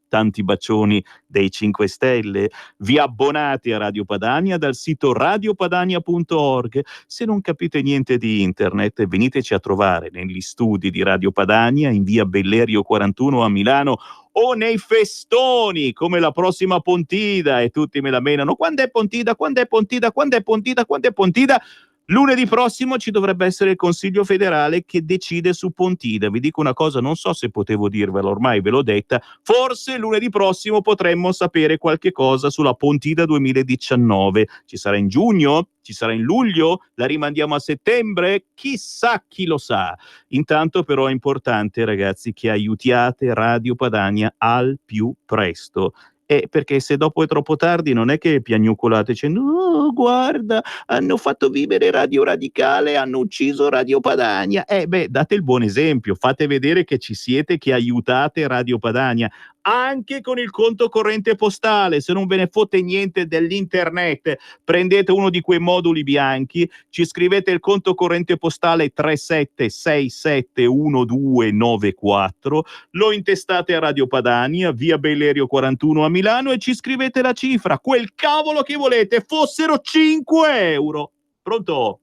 tanti bacioni dei 5 Stelle? Vi abbonate a Radio Padania dal sito radiopadania.org. Se non capite niente di internet, veniteci a trovare negli studi di Radio Padania in via Bellerio 41 a Milano o nei festoni come la prossima Pontida e tutti me la menano. Quando è Pontida? Quando è Pontida? Quando è Pontida? Quando è Pontida? Lunedì prossimo ci dovrebbe essere il Consiglio federale che decide su Pontida. Vi dico una cosa, non so se potevo dirvela, ormai ve l'ho detta, forse lunedì prossimo potremmo sapere qualche cosa sulla Pontida 2019. Ci sarà in giugno? Ci sarà in luglio? La rimandiamo a settembre? Chissà chi lo sa. Intanto però è importante, ragazzi, che aiutiate Radio Padania al più presto. Perché se dopo è troppo tardi non è che piagnucolate dicendo oh, guarda, hanno fatto vivere Radio Radicale, hanno ucciso Radio Padania. Date il buon esempio, fate vedere che ci siete, che aiutate Radio Padania anche con il conto corrente postale. Se non ve ne fotte niente dell'internet, prendete uno di quei moduli bianchi, ci scrivete il conto corrente postale 37671294, lo intestate a Radio Padania, via Bellerio 41 a Milano e ci scrivete la cifra, quel cavolo che volete, fossero 5 euro. Pronto?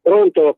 Pronto.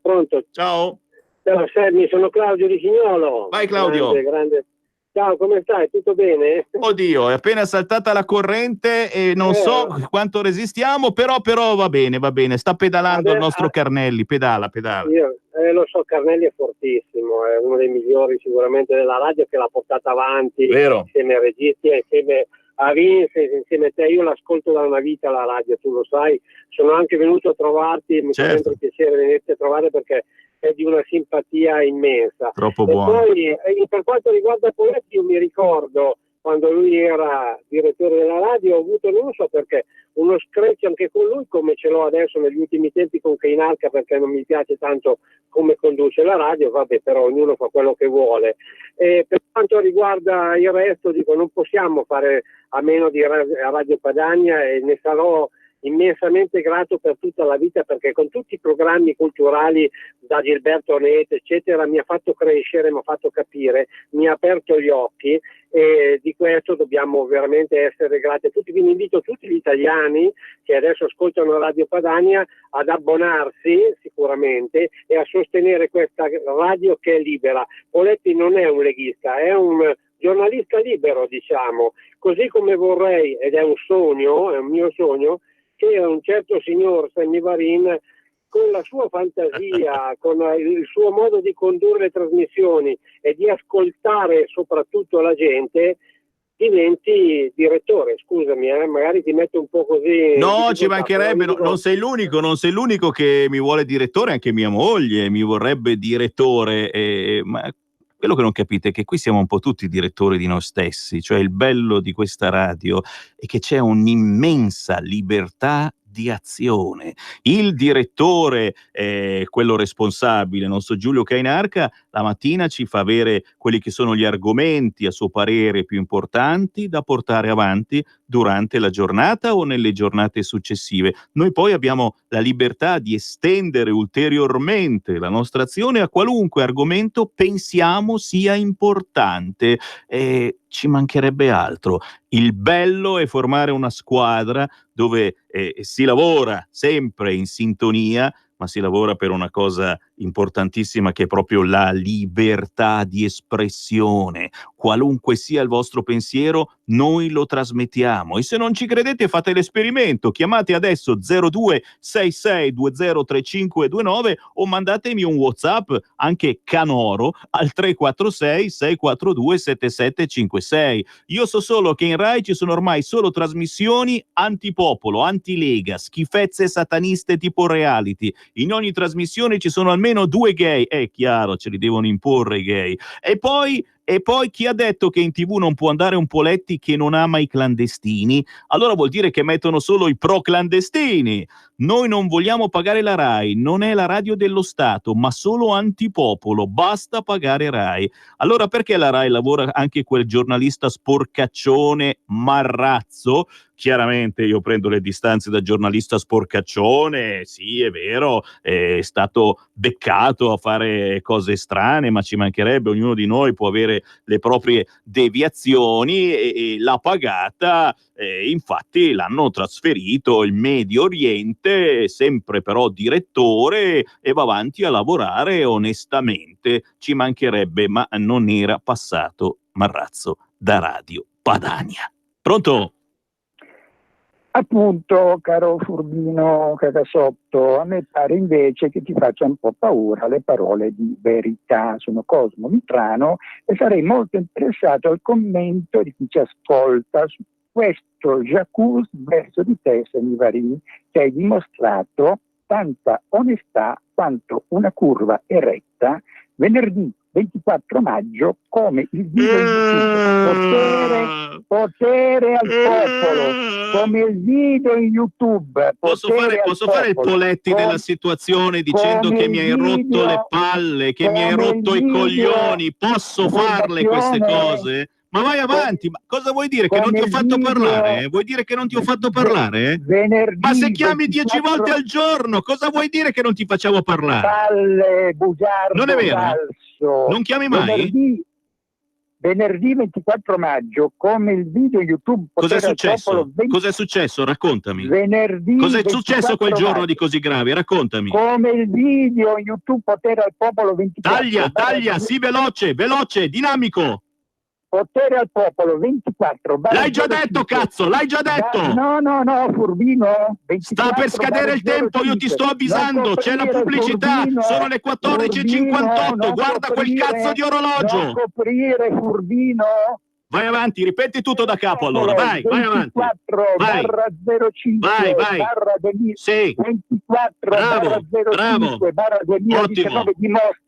Ciao. Ciao Sammy, sono Claudio di Chignolo. Vai Claudio. Grande. Ciao, come stai? Tutto bene? Oddio, è appena saltata la corrente e non so quanto resistiamo, però va bene, sta pedalando il nostro Carnelli, pedala. Io lo so, Carnelli è fortissimo, è uno dei migliori sicuramente della radio che l'ha portata avanti. Vero. Insieme a Registi, insieme a Vince, insieme a te. Io l'ascolto da una vita la radio, tu lo sai, sono anche venuto a trovarti, mi fa sempre piacere venirti a trovare perché è di una simpatia immensa. Troppo buono. E poi per quanto riguarda Poletti, io mi ricordo quando lui era direttore della radio, ho avuto, non so perché, uno scratch anche con lui come ce l'ho adesso negli ultimi tempi con Cainarca, perché non mi piace tanto come conduce la radio, vabbè, però ognuno fa quello che vuole. Per quanto riguarda il resto, dico, non possiamo fare a meno di Radio Padania e ne sarò immensamente grato per tutta la vita, perché con tutti i programmi culturali da Gilberto Oneto eccetera mi ha fatto crescere, mi ha fatto capire, mi ha aperto gli occhi e di questo dobbiamo veramente essere grati a tutti. Quindi invito tutti gli italiani che adesso ascoltano Radio Padania ad abbonarsi sicuramente e a sostenere questa radio che è libera. Poletti non è un leghista, è un giornalista libero, diciamo, così come vorrei, ed è un sogno, è un mio sogno, che un certo signor Sammy Varin, con la sua fantasia, con il suo modo di condurre le trasmissioni e di ascoltare soprattutto la gente, diventi direttore. Scusami, magari ti metto un po' così. No, ci mancherebbe, non sei l'unico che mi vuole direttore, anche mia moglie mi vorrebbe direttore, ma quello che non capite è che qui siamo un po' tutti direttori di noi stessi, cioè il bello di questa radio è che c'è un'immensa libertà di azione. Il direttore, quello responsabile, non so, Giulio Cainarca, la mattina ci fa avere quelli che sono gli argomenti a suo parere più importanti da portare avanti durante la giornata o nelle giornate successive. Noi poi abbiamo la libertà di estendere ulteriormente la nostra azione a qualunque argomento pensiamo sia importante. Ci mancherebbe altro. Il bello è formare una squadra dove si lavora sempre in sintonia, ma si lavora per una cosa importantissima che è proprio la libertà di espressione. Qualunque sia il vostro pensiero, noi lo trasmettiamo, e se non ci credete fate l'esperimento, chiamate adesso 0266203529 o mandatemi un WhatsApp anche canoro al 346 642 7756. Io so solo che in Rai ci sono ormai solo trasmissioni antipopolo, antilega, schifezze sataniste tipo reality. In ogni trasmissione ci sono almeno 2 gay, è chiaro, ce li devono imporre i gay. E poi chi ha detto che in TV non può andare un Poletti che non ama i clandestini? Allora vuol dire che mettono solo i pro clandestini. Noi non vogliamo pagare la Rai, non è la radio dello Stato, ma solo antipopolo, basta pagare Rai. Allora perché la Rai lavora anche quel giornalista sporcaccione Marrazzo? Chiaramente io prendo le distanze da giornalista sporcaccione, sì è vero, è stato beccato a fare cose strane, ma ci mancherebbe, ognuno di noi può avere le proprie deviazioni e l'ha pagata, infatti l'hanno trasferito in Medio Oriente, sempre però direttore, e va avanti a lavorare onestamente, ci mancherebbe, ma non era passato Marrazzo da Radio Padania. Pronto? Appunto, caro Furbino Cagasotto, a me pare invece che ti faccia un po' paura le parole di verità. Sono Cosmo Mitrano e sarei molto interessato al commento di chi ci ascolta su questo j'accuse verso di te, Semivarini, che hai dimostrato tanta onestà quanto una curva eretta venerdì 24 maggio come il video YouTube, potere al popolo, come il video in YouTube. Posso fare il Poletti della situazione dicendo che mi hai rotto le palle, che mi hai rotto i coglioni? Posso farle queste cose? Ma vai avanti, ma cosa vuoi dire? Che non ti ho fatto parlare? Vuoi dire che non ti ho fatto parlare? Ma se chiami 10 volte al giorno, cosa vuoi dire che non ti facciamo parlare? Palle, bugiardo, non è vero? falso. Non chiami mai? Venerdì 24 maggio, come il video YouTube. Cos'è successo? Cos'è successo? Raccontami. Venerdì. Cos'è successo quel giorno di così grave? Raccontami. Come il video YouTube Potere al popolo 24. Taglia, sì, veloce, dinamico. Potere al popolo 24. L'hai già detto, cazzo, l'hai già detto. No, Furbino. 24, sta per scadere il tempo, io ti sto avvisando, c'è la pubblicità, Furbino, sono le 14:58, guarda quel cazzo di orologio. Non coprire, Furbino. Vai avanti, ripeti tutto da capo allora, vai avanti. 24/05 barra 2000, sì. 24/05 barra 2019 dimostra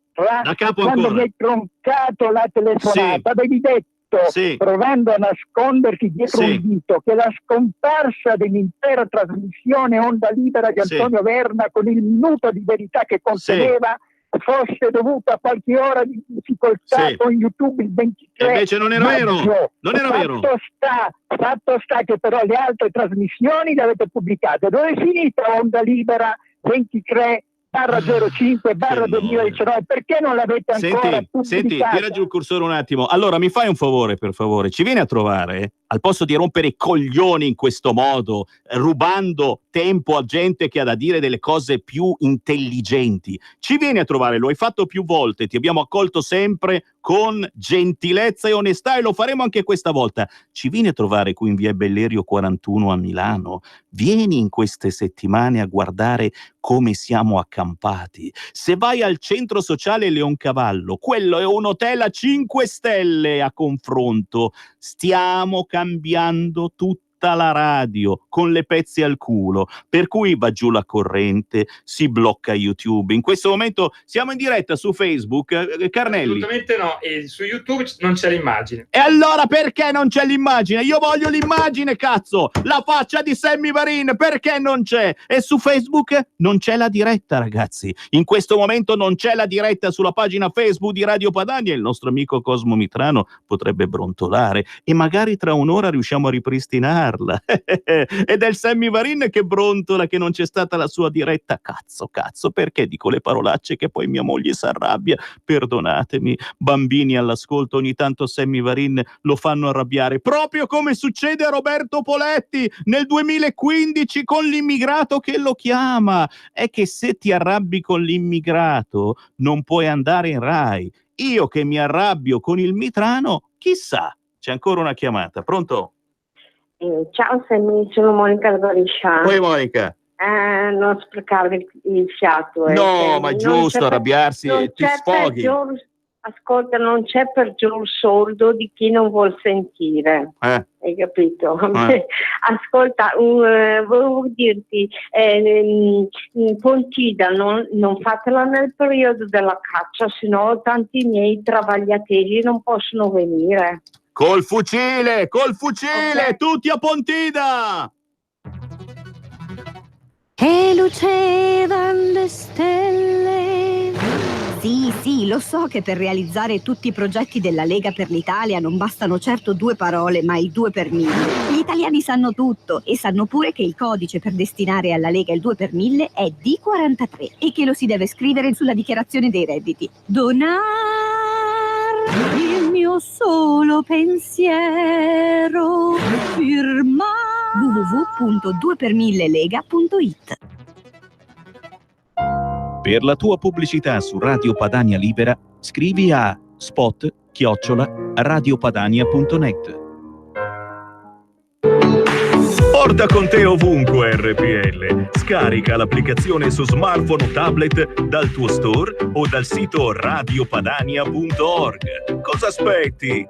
da capo quando ancora. mi hai troncato la telefonata, Sì. avevi detto, provando a nasconderti dietro un dito, che la scomparsa dell'intera trasmissione Onda Libera di Antonio Verna con il minuto di verità che conteneva fosse dovuta a qualche ora di difficoltà con YouTube il 23 invece non era maggio. vero, non era vero. Fatto sta che però le altre trasmissioni le avete pubblicate. Dove è finita Onda Libera 23/05/2019? Perché non l'avete ancora pubblicata? Senti, tira giù il cursore un attimo. Allora, mi fai un favore, per favore, ci vieni a trovare? Al posto di rompere i coglioni in questo modo, rubando tempo a gente che ha da dire delle cose più intelligenti, ci vieni a trovare, lo hai fatto più volte, ti abbiamo accolto sempre con gentilezza e onestà e lo faremo anche questa volta. Ci vieni a trovare qui in via Bellerio 41 a Milano? Vieni in queste settimane a guardare come siamo accampati. Se vai al centro sociale Leoncavallo, quello è un hotel a 5 stelle a confronto. Stiamo cambiando tutta la radio con le pezze al culo, per cui va giù la corrente, si blocca YouTube. In questo momento siamo in diretta su Facebook, Carnelli. Assolutamente no, e su YouTube non c'è l'immagine. E allora perché non c'è l'immagine? Io voglio l'immagine, cazzo! La faccia di Sammy Varin, perché non c'è? E su Facebook non c'è la diretta, ragazzi. In questo momento non c'è la diretta sulla pagina Facebook di Radio Padania. Il nostro amico Cosmo Mitrano potrebbe brontolare e magari tra un'ora riusciamo a ripristinare parla. Ed è il Sammy Varin che brontola che non c'è stata la sua diretta. Cazzo, perché dico le parolacce che poi mia moglie si arrabbia? Perdonatemi, bambini all'ascolto, ogni tanto Sammy Varin lo fanno arrabbiare, proprio come succede a Roberto Poletti nel 2015 con l'immigrato che lo chiama. È che se ti arrabbi con l'immigrato non puoi andare in Rai. Io che mi arrabbio con il mitrano, chissà. C'è ancora una chiamata, pronto? Ciao Sammy, sono Monica da Brescia. Poi Monica. Non sprecare il fiato. No, ma giusto arrabbiarsi, ti sfoghi. Ascolta, non c'è peggior sordo di chi non vuol sentire. Hai capito? Ascolta, volevo dirti, Pontida, non fatela nel periodo della caccia, sennò tanti miei travagliateli non possono venire. Col fucile, okay. Tutti a Pontida! E lucevano le stelle. Sì, lo so che per realizzare tutti i progetti della Lega per l'Italia non bastano certo 2 parole, ma i 2 per 1000. Gli italiani sanno tutto e sanno pure che il codice per destinare alla Lega il 2 per 1000 è D43 e che lo si deve scrivere sulla dichiarazione dei redditi. Donar il mio solo pensiero, firma www.2per1000lega.it. Per la tua pubblicità su Radio Padania Libera, scrivi a spot@radiopadania.net. Porta con te ovunque RPL. Scarica l'applicazione su smartphone o tablet dal tuo store o dal sito radiopadania.org. Cosa aspetti?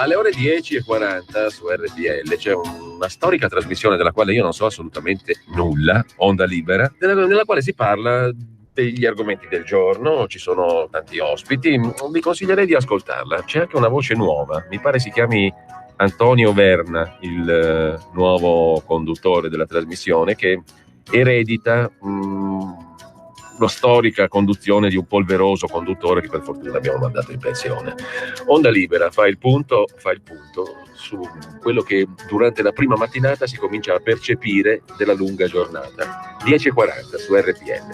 Alle ore 10:40 su RPL c'è una storica trasmissione della quale io non so assolutamente nulla, Onda Libera, nella quale si parla degli argomenti del giorno, ci sono tanti ospiti, vi consiglierei di ascoltarla. C'è anche una voce nuova, mi pare si chiami Antonio Verna, il nuovo conduttore della trasmissione, che eredita la storica conduzione di un polveroso conduttore che per fortuna abbiamo mandato in pensione. Onda Libera fa il punto su quello che durante la prima mattinata si comincia a percepire della lunga giornata. 10:40 su RPL.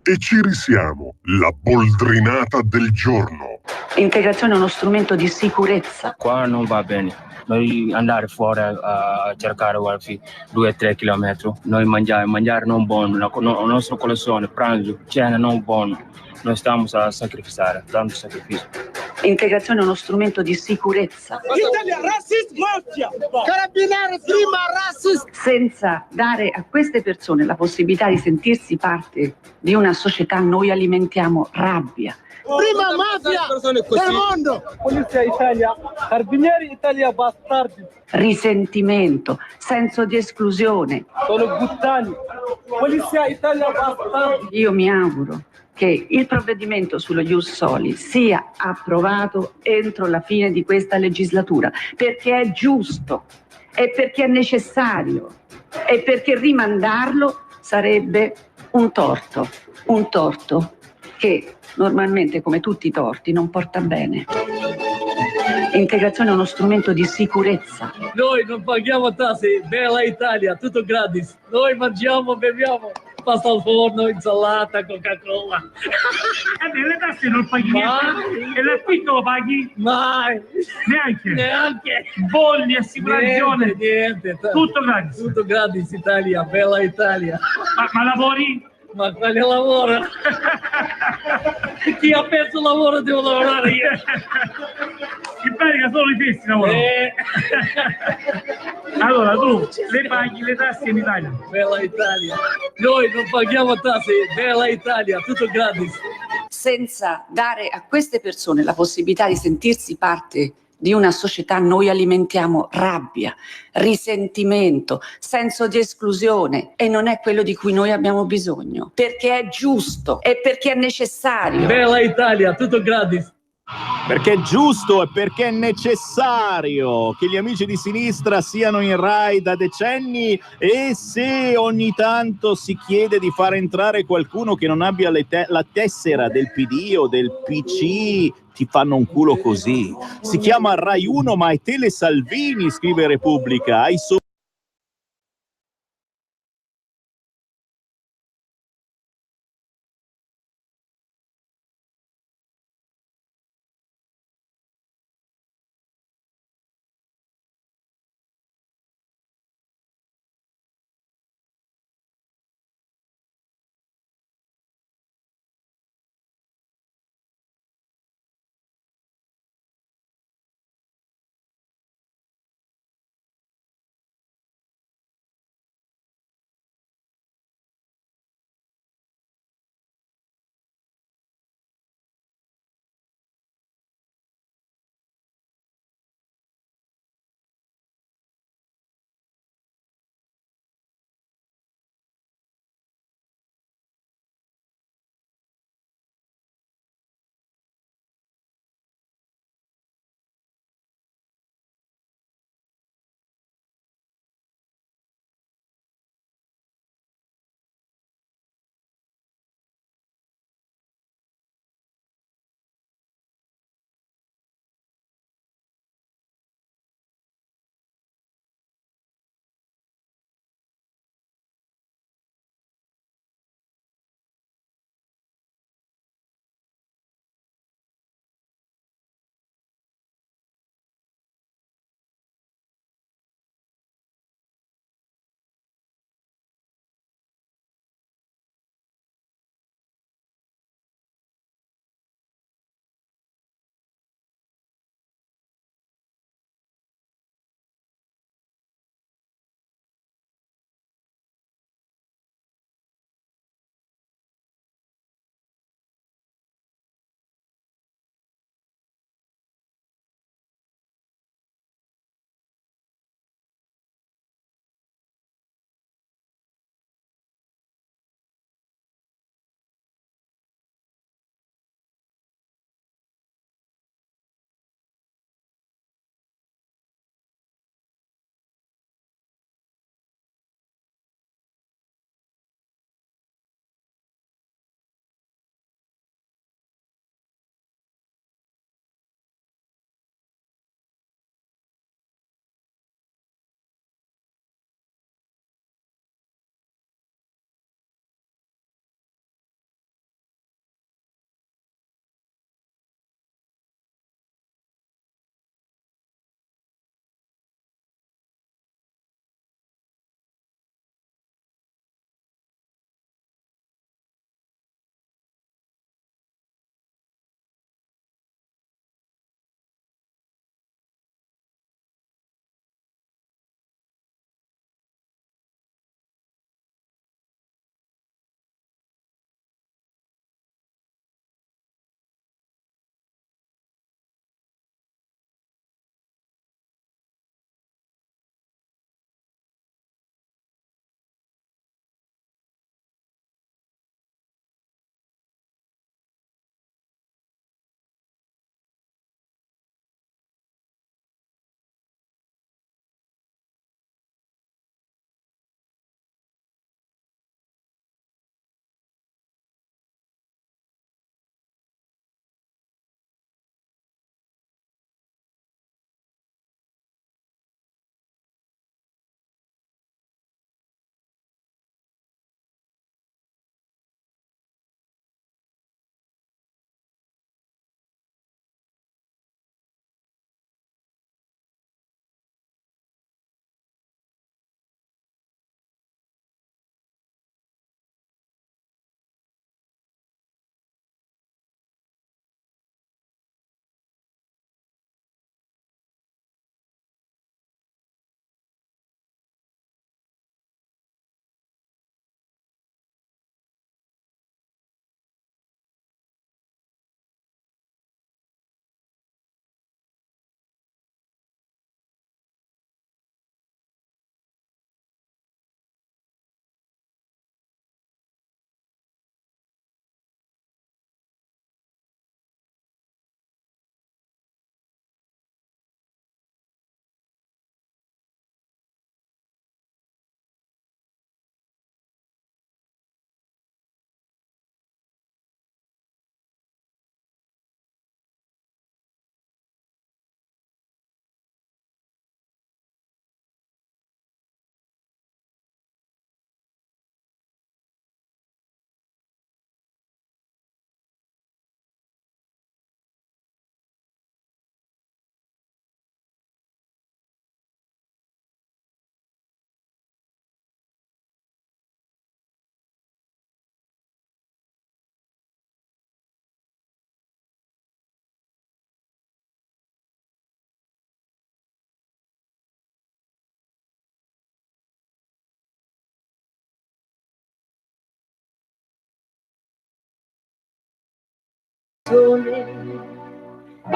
E ci risiamo, la boldrinata del giorno. Integrazione è uno strumento di sicurezza. Qua non va bene. Noi andare fuori a cercare wifi 2-3 km, noi mangiare non buono, la nostra colazione, pranzo, cena non buono, noi stiamo a sacrificare, tanto sacrificio. Integrazione è uno strumento di sicurezza. Italia razzist mafia, carabinieri prima razzist. Senza dare a queste persone la possibilità di sentirsi parte di una società, noi alimentiamo rabbia. Prima mafia del mondo. Polizia Italia, carabinieri Italia bastardi. Risentimento, senso di esclusione. Sono buttani. Polizia Italia bastardi. Io mi auguro che il provvedimento sullo Ius Soli sia approvato entro la fine di questa legislatura, perché è giusto e perché è necessario e perché rimandarlo sarebbe un torto che normalmente, come tutti i torti, non porta bene. Integrazione è uno strumento di sicurezza. Noi non paghiamo tasse, bella Italia, tutto gratis. Noi mangiamo, beviamo, pasta al forno, insalata, Coca-Cola. Le tasse non paghi niente. E l'affitto lo paghi? Mai. Neanche. Bolli, assicurazione. Niente. Tutto gratis. Tutto gratis, Italia, bella Italia. Ma lavori? Ma quale lavoro? Chi ha perso il lavoro devo lavorare io. In pratica solo i fessi lavorano. Allora tu le paghi le tasse in Italia. Bella Italia. Noi non paghiamo tasse, bella Italia, tutto gratis. Senza dare a queste persone la possibilità di sentirsi parte di una società, noi alimentiamo rabbia, risentimento, senso di esclusione, e non è quello di cui noi abbiamo bisogno, perché è giusto e perché è necessario. Bella Italia, tutto gratis. Perché è giusto e perché è necessario che gli amici di sinistra siano in Rai da decenni, e se ogni tanto si chiede di far entrare qualcuno che non abbia la tessera del PD o del PC, ti fanno un culo così. Si chiama Rai 1 ma è Tele Salvini, scrive Repubblica. Hai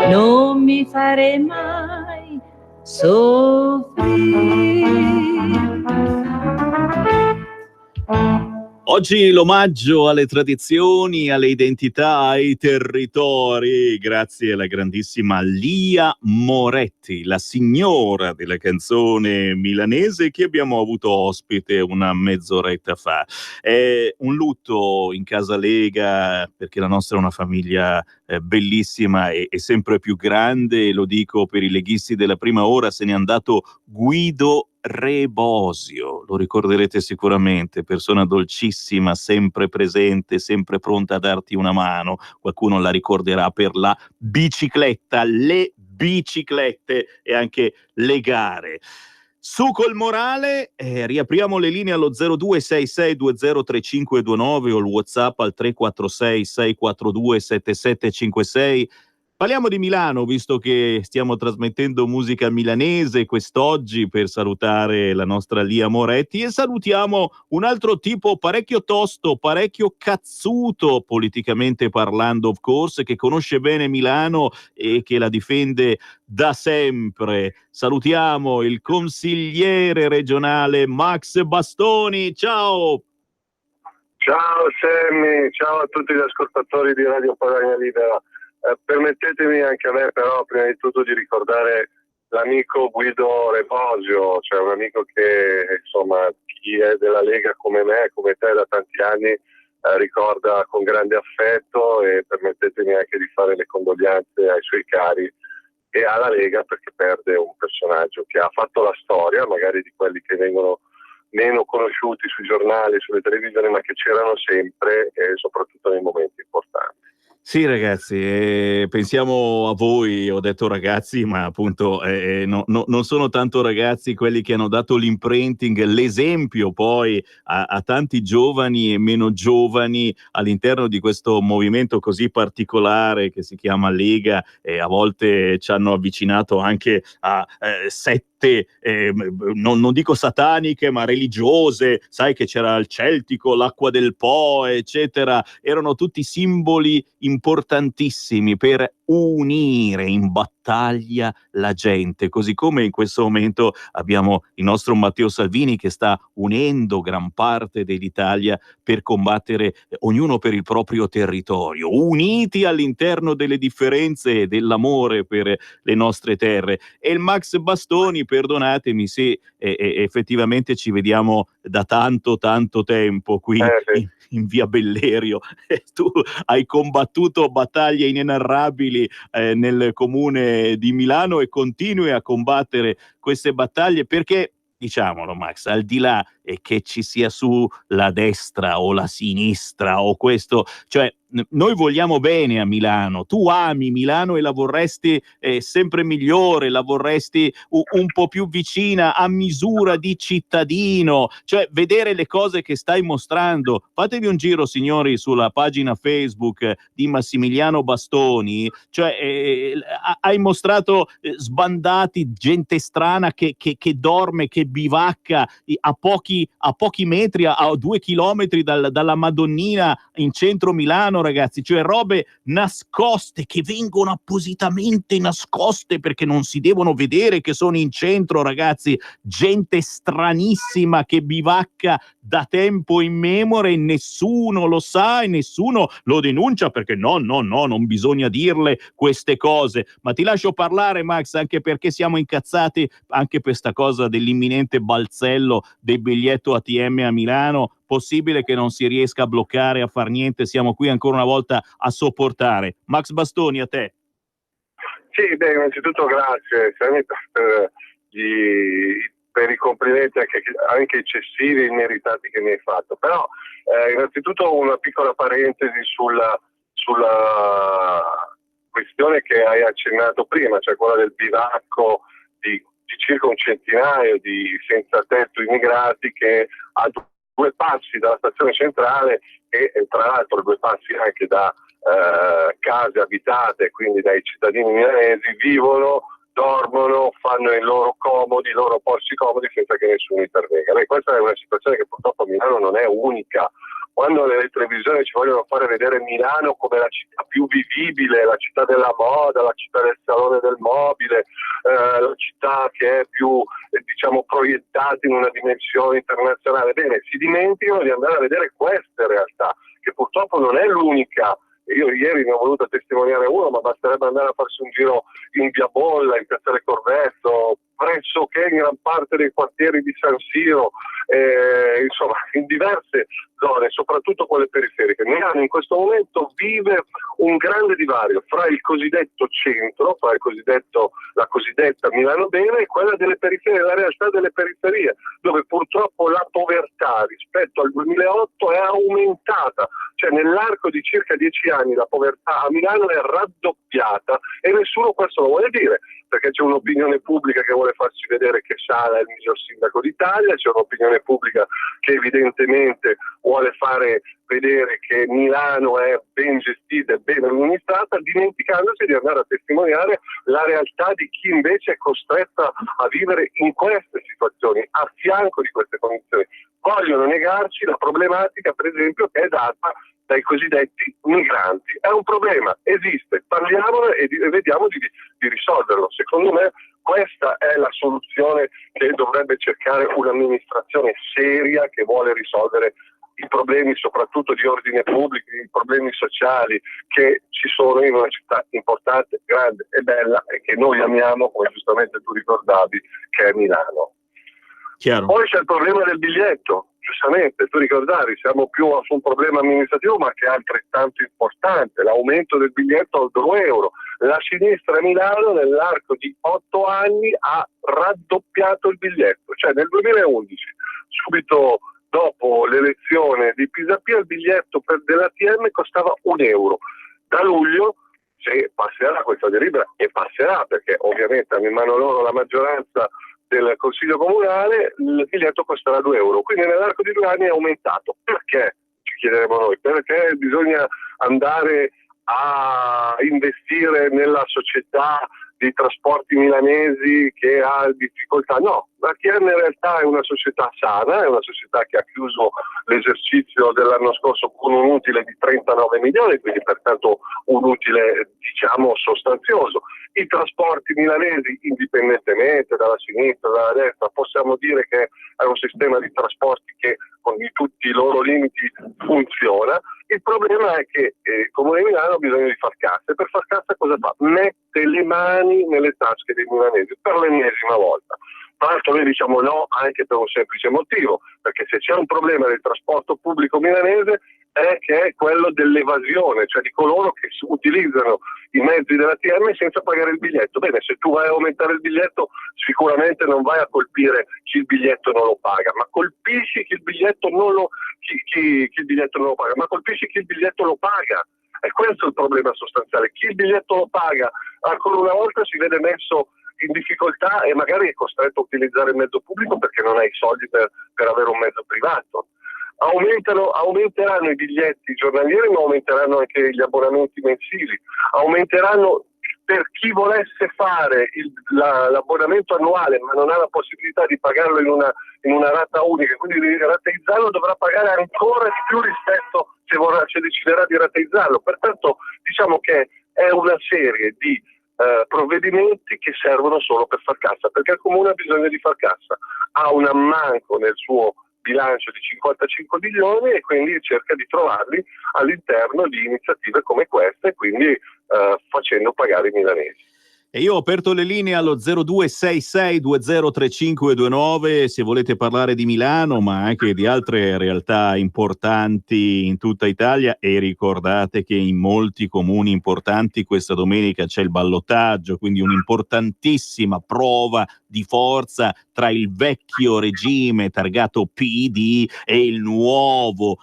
non mi fare mai soffrire. Oggi l'omaggio alle tradizioni, alle identità, ai territori, grazie alla grandissima Lia Moretti, la signora della canzone milanese che abbiamo avuto ospite una mezz'oretta fa. È un lutto in casa Lega perché la nostra è una famiglia bellissima e sempre più grande, lo dico per i leghisti della prima ora, se n'è andato Guido Rebosio, lo ricorderete sicuramente, persona dolcissima, sempre presente, sempre pronta a darti una mano. Qualcuno la ricorderà per la bicicletta, le biciclette e anche le gare. Su col morale, riapriamo le linee allo 0266203529 o il WhatsApp al 346 642 7756. Parliamo di Milano, visto che stiamo trasmettendo musica milanese quest'oggi per salutare la nostra Lia Moretti, e salutiamo un altro tipo parecchio tosto, parecchio cazzuto, politicamente parlando, of course, che conosce bene Milano e che la difende da sempre. Salutiamo il consigliere regionale Max Bastoni. Ciao! Ciao Sammy, ciao a tutti gli ascoltatori di Radio Padania Libera. Permettetemi anche a me però prima di tutto di ricordare l'amico Guido Rebosio, cioè un amico che insomma chi è della Lega come me, come te da tanti anni ricorda con grande affetto, e permettetemi anche di fare le condoglianze ai suoi cari e alla Lega, perché perde un personaggio che ha fatto la storia, magari di quelli che vengono meno conosciuti sui giornali, sulle televisioni, ma che c'erano sempre e soprattutto nei momenti importanti. Sì ragazzi, pensiamo a voi, ho detto ragazzi, ma appunto non sono tanto ragazzi quelli che hanno dato l'imprinting, l'esempio poi a tanti giovani e meno giovani all'interno di questo movimento così particolare che si chiama Lega, e a volte ci hanno avvicinato anche a sette non dico sataniche ma religiose, sai che c'era il celtico, l'acqua del Po, eccetera, erano tutti simboli importantissimi per unire in battaglia la gente, così come in questo momento abbiamo il nostro Matteo Salvini che sta unendo gran parte dell'Italia per combattere ognuno per il proprio territorio, uniti all'interno delle differenze e dell'amore per le nostre terre. E il Max Bastoni, perdonatemi se effettivamente ci vediamo da tanto tempo qui in via Bellerio, tu hai combattuto battaglie inenarrabili nel comune di Milano e continui a combattere queste battaglie perché, diciamolo Max, al di là che ci sia su la destra o la sinistra o questo, cioè noi vogliamo bene a Milano, tu ami Milano e la vorresti sempre migliore, la vorresti un po' più vicina, a misura di cittadino, cioè vedere le cose che stai mostrando. Fatevi un giro signori sulla pagina Facebook di Massimiliano Bastoni, cioè hai mostrato sbandati, gente strana che dorme, che bivacca a pochi metri, a 2 chilometri dalla Madonnina in centro Milano, ragazzi, cioè robe nascoste che vengono appositamente nascoste perché non si devono vedere che sono in centro, ragazzi, gente stranissima che bivacca da tempo immemore e nessuno lo sa e nessuno lo denuncia perché no, non bisogna dirle queste cose. Ma ti lascio parlare Max, anche perché siamo incazzati anche per sta cosa dell'imminente balzello del biglietto ATM a Milano. Possibile che non si riesca a bloccare, a far niente, siamo qui ancora una volta a sopportare. Max Bastoni, a te. Sì, innanzitutto grazie per i complimenti anche eccessivi e immeritati che mi hai fatto, però innanzitutto una piccola parentesi sulla questione che hai accennato prima, cioè quella del bivacco di circa un centinaio di senza tetto immigrati che a 2 passi dalla stazione centrale e tra l'altro 2 passi anche da case abitate, quindi dai cittadini milanesi, vivono, dormono, fanno i loro posti comodi senza che nessuno intervenga. Questa è una situazione che purtroppo a Milano non è unica, quando nelle televisioni ci vogliono fare vedere Milano come la città più vivibile, la città della moda, la città del salone del mobile, la città che è più diciamo proiettata in una dimensione internazionale, bene, si dimenticano di andare a vedere queste realtà, che purtroppo non è l'unica. Io ieri ne ho voluto testimoniare uno, ma basterebbe andare a farsi un giro in Via Bolla, in Piazzale Corvetto, pressoché in gran parte dei quartieri di San Siro, insomma in diverse zone, soprattutto quelle periferiche. Milano in questo momento vive un grande divario fra il cosiddetto centro, fra la cosiddetta Milano Bene e quella delle periferie, la realtà delle periferie, dove purtroppo la povertà rispetto al 2008 è aumentata, cioè nell'arco di circa 10 anni la povertà a Milano è raddoppiata e nessuno questo lo vuole dire, perché c'è un'opinione pubblica che vuole farci vedere che Sala è il miglior sindaco d'Italia, c'è un'opinione pubblica che evidentemente vuole fare vedere che Milano è ben gestita e ben amministrata, dimenticandosi di andare a testimoniare la realtà di chi invece è costretta a vivere in queste situazioni, a fianco di queste condizioni. Vogliono negarci la problematica, per esempio, che è data dai cosiddetti migranti. È un problema, esiste, parliamone e vediamo di risolverlo. Secondo me questa è la soluzione che dovrebbe cercare un'amministrazione seria che vuole risolvere i problemi soprattutto di ordine pubblico, i problemi sociali che ci sono in una città importante, grande e bella e che noi amiamo, come giustamente tu ricordavi, che è Milano. Chiaro. Poi c'è il problema del biglietto, giustamente, tu ricordavi, siamo più su un problema amministrativo ma che è altrettanto importante, l'aumento del biglietto a 2 euro. La sinistra a Milano nell'arco di 8 anni ha raddoppiato il biglietto, cioè nel 2011, subito dopo l'elezione di Pisapia, il biglietto dell'ATM costava 1 euro. Da luglio, se passerà questa delibera, e passerà perché ovviamente hanno in mano loro la maggioranza del Consiglio Comunale, il biglietto costerà 2 euro. Quindi nell'arco di 2 anni è aumentato. Perché? Ci chiederemo noi. Perché bisogna andare a investire nella società dei trasporti milanesi che ha difficoltà? No, l'ATM in realtà è una società sana, è una società che ha chiuso l'esercizio dell'anno scorso con un utile di 39 milioni, quindi pertanto un utile diciamo sostanzioso. I trasporti milanesi, indipendentemente dalla sinistra, dalla destra, possiamo dire che è un sistema di trasporti che con tutti i loro limiti funziona. Il problema è che il Comune di Milano ha bisogno di far cassa, e per far cassa cosa fa? Mette le mani nelle tasche dei milanesi per l'ennesima volta. Tra l'altro noi diciamo no anche per un semplice motivo, perché se c'è un problema del trasporto pubblico milanese è che è quello dell'evasione, cioè di coloro che utilizzano i mezzi dell'ATM senza pagare il biglietto. Bene, se tu vai a aumentare il biglietto sicuramente non vai a colpire chi il biglietto non lo paga, ma colpisci chi il biglietto non lo, chi il biglietto non lo paga, ma colpisci chi il biglietto lo paga. E questo è il problema sostanziale. Chi il biglietto lo paga ancora una volta si vede messo in difficoltà e magari è costretto a utilizzare il mezzo pubblico perché non ha i soldi per avere un mezzo privato. Aumenteranno i biglietti giornalieri, ma aumenteranno anche gli abbonamenti mensili, aumenteranno per chi volesse fare l'abbonamento annuale ma non ha la possibilità di pagarlo in una rata unica, quindi di rateizzarlo dovrà pagare ancora di più rispetto se deciderà di rateizzarlo. Pertanto diciamo che è una serie di provvedimenti che servono solo per far cassa, perché il Comune ha bisogno di far cassa, ha un ammanco nel suo bilancio di 55 milioni e quindi cerca di trovarli all'interno di iniziative come queste, quindi facendo pagare i milanesi. E io ho aperto le linee allo 0266203529 se volete parlare di Milano, ma anche di altre realtà importanti in tutta Italia, e ricordate che in molti comuni importanti questa domenica c'è il ballottaggio, quindi un'importantissima prova di forza tra il vecchio regime targato PD e il nuovo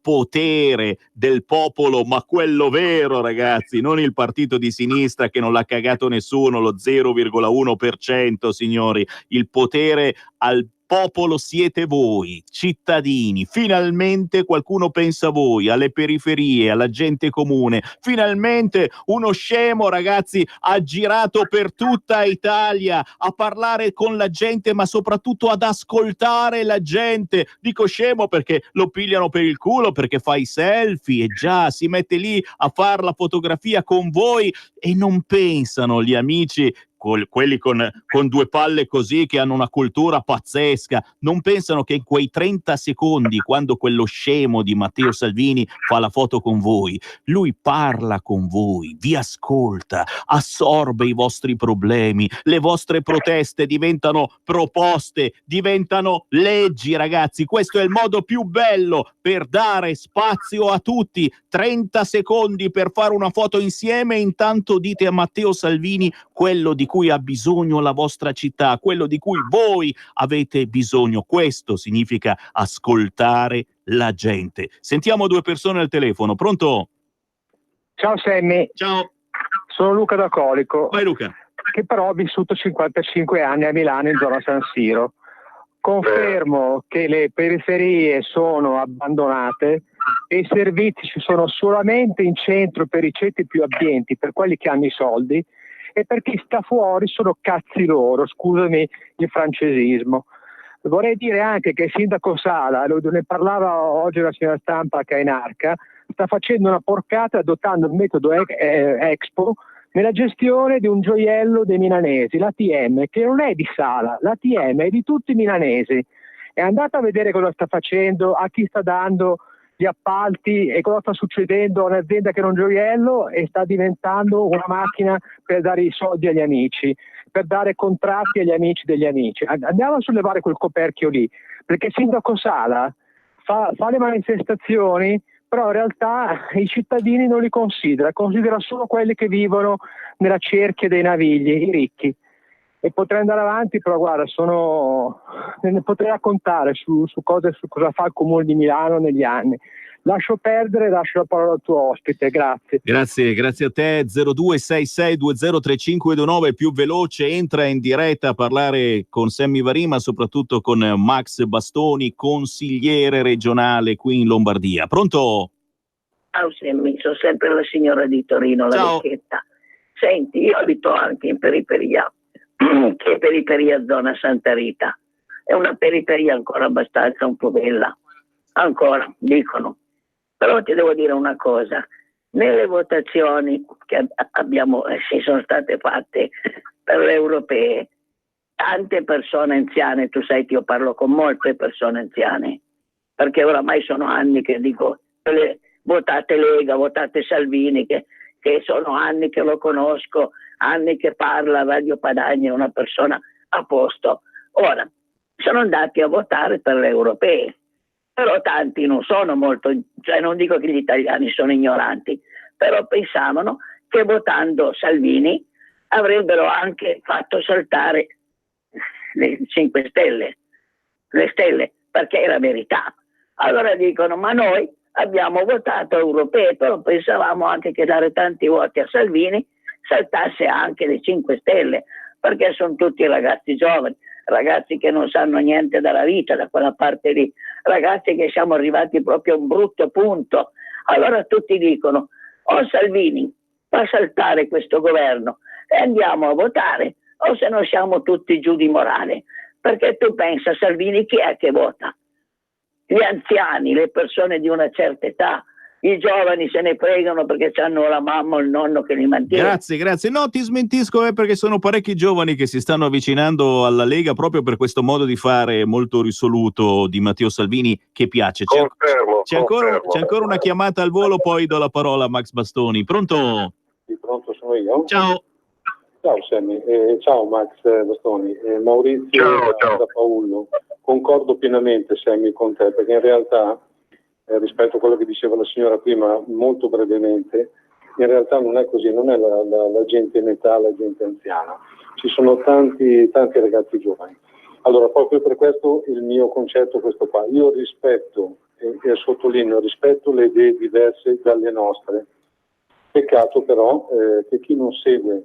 potere del popolo, ma quello vero, ragazzi, non il partito di sinistra che non l'ha cagato nessuno, lo 0,1%, signori, il potere al popolo siete voi, cittadini. Finalmente qualcuno pensa a voi, alle periferie, alla gente comune. Finalmente uno scemo, ragazzi, ha girato per tutta Italia a parlare con la gente, ma soprattutto ad ascoltare la gente. Dico scemo perché lo pigliano per il culo, perché fa i selfie e già si mette lì a fare la fotografia con voi e non pensano gli amici, quelli con due palle così, che hanno una cultura pazzesca, non pensano che in quei 30 secondi, quando quello scemo di Matteo Salvini fa la foto con voi, lui parla con voi, vi ascolta, assorbe i vostri problemi, le vostre proteste diventano proposte, diventano leggi, ragazzi. Questo è il modo più bello per dare spazio a tutti. 30 secondi per fare una foto insieme e intanto dite a Matteo Salvini quello di cui ha bisogno la vostra città, quello di cui voi avete bisogno. Questo significa ascoltare la gente. Sentiamo due persone al telefono. Pronto? Ciao Sammy. Ciao. Sono Luca da Colico. Vai Luca. Che però ho vissuto 55 anni a Milano in zona San Siro. Confermo che le periferie sono abbandonate e i servizi ci sono solamente in centro per i ceti più abbienti, per quelli che hanno i soldi, e per chi sta fuori sono cazzi loro, scusami il francesismo. Vorrei dire anche che il sindaco Sala, ne parlava oggi la signora Stampa che è in Arca, sta facendo una porcata adottando il metodo Expo nella gestione di un gioiello dei milanesi, l'ATM, che non è di Sala, l'ATM è di tutti i milanesi. È andato a vedere cosa sta facendo, a chi sta dando gli appalti e cosa sta succedendo a un'azienda che era un gioiello e sta diventando una macchina per dare i soldi agli amici, per dare contratti agli amici degli amici. Andiamo a sollevare quel coperchio lì, perché il sindaco Sala fa le manifestazioni, però in realtà i cittadini non li considera solo quelli che vivono nella cerchia dei navigli, i ricchi. E potrei andare avanti, però guarda, ne potrei raccontare su cosa fa il Comune di Milano negli anni. Lascio perdere, lascio la parola al tuo ospite, grazie. Grazie a te. 0266203529, più veloce, entra in diretta a parlare con Sammy Varin, ma soprattutto con Max Bastoni, consigliere regionale qui in Lombardia. Pronto? Ciao Sammy, sono sempre la signora di Torino, la vecchietta. Senti, io abito anche in periferia, che è periferia zona Santa Rita. È una periferia ancora abbastanza un po' bella, ancora, dicono. Però ti devo dire una cosa, nelle votazioni che si sono state fatte per le europee, tante persone anziane, tu sai che io parlo con molte persone anziane, perché oramai sono anni che dico, votate Lega, votate Salvini, che sono anni che lo conosco, anni che parla, Radio Padania, è una persona a posto. Ora, sono andati a votare per le europee, però tanti non sono molto, cioè non dico che gli italiani sono ignoranti, però pensavano che votando Salvini avrebbero anche fatto saltare le 5 stelle, le stelle, perché è la verità. Allora dicono, ma noi abbiamo votato europee, però pensavamo anche che dare tanti voti a Salvini saltasse anche le 5 stelle, perché sono tutti ragazzi giovani, ragazzi che non sanno niente dalla vita, da quella parte lì, ragazzi che siamo arrivati proprio a un brutto punto. Allora tutti dicono, o Salvini fa saltare questo governo e andiamo a votare, o se no siamo tutti giù di morale, perché tu pensa, Salvini chi è che vota? Gli anziani, le persone di una certa età, i giovani se ne fregano perché hanno la mamma o il nonno che li mantiene. Grazie. No, ti smentisco perché sono parecchi giovani che si stanno avvicinando alla Lega proprio per questo modo di fare molto risoluto di Matteo Salvini che piace. C'è ancora una chiamata al volo, poi do la parola a Max Bastoni. Pronto? Sì, pronto, sono io. Ciao Sammy, ciao Max Bastoni, Maurizio da Paolo. Concordo pienamente Sammy con te, perché in realtà rispetto a quello che diceva la signora prima, molto brevemente, in realtà non è così, non è la gente in età, la gente anziana, ci sono tanti ragazzi giovani. Allora, proprio per questo il mio concetto è questo qua, io rispetto e sottolineo, rispetto le idee diverse dalle nostre, peccato però che chi non segue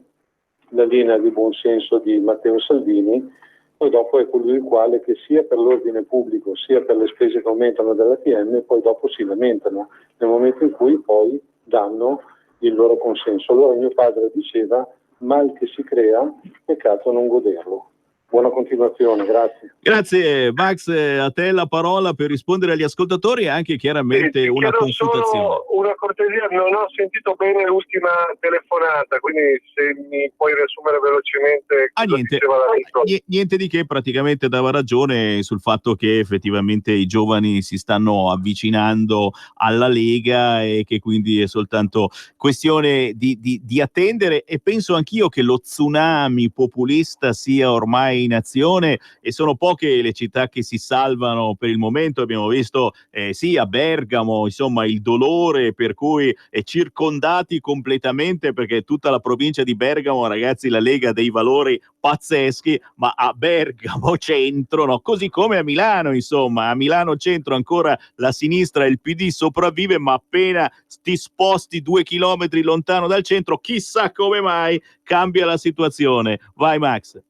la linea di buonsenso di Matteo Salvini poi dopo è colui il quale che sia per l'ordine pubblico sia per le spese che aumentano dell'ATM poi dopo si lamentano nel momento in cui poi danno il loro consenso. Allora mio padre diceva: mal che si crea, peccato non goderlo. Buona continuazione, grazie. Grazie Max, a te la parola per rispondere agli ascoltatori e anche chiaramente una consultazione. Solo una cortesia, non ho sentito bene l'ultima telefonata, quindi se mi puoi riassumere velocemente cosa diceva l'amico. Niente di che, praticamente dava ragione sul fatto che effettivamente i giovani si stanno avvicinando alla Lega e che quindi è soltanto questione di attendere, e penso anch'io che lo tsunami populista sia ormai in azione e sono poche le città che si salvano per il momento. Abbiamo visto sì a Bergamo insomma il dolore per cui è circondati completamente, perché tutta la provincia di Bergamo, ragazzi, la Lega ha dei valori pazzeschi, ma a Bergamo centro no, così come a Milano, insomma a Milano centro ancora la sinistra e il PD sopravvive, ma appena ti sposti 2 chilometri lontano dal centro chissà come mai cambia la situazione. Vai Max.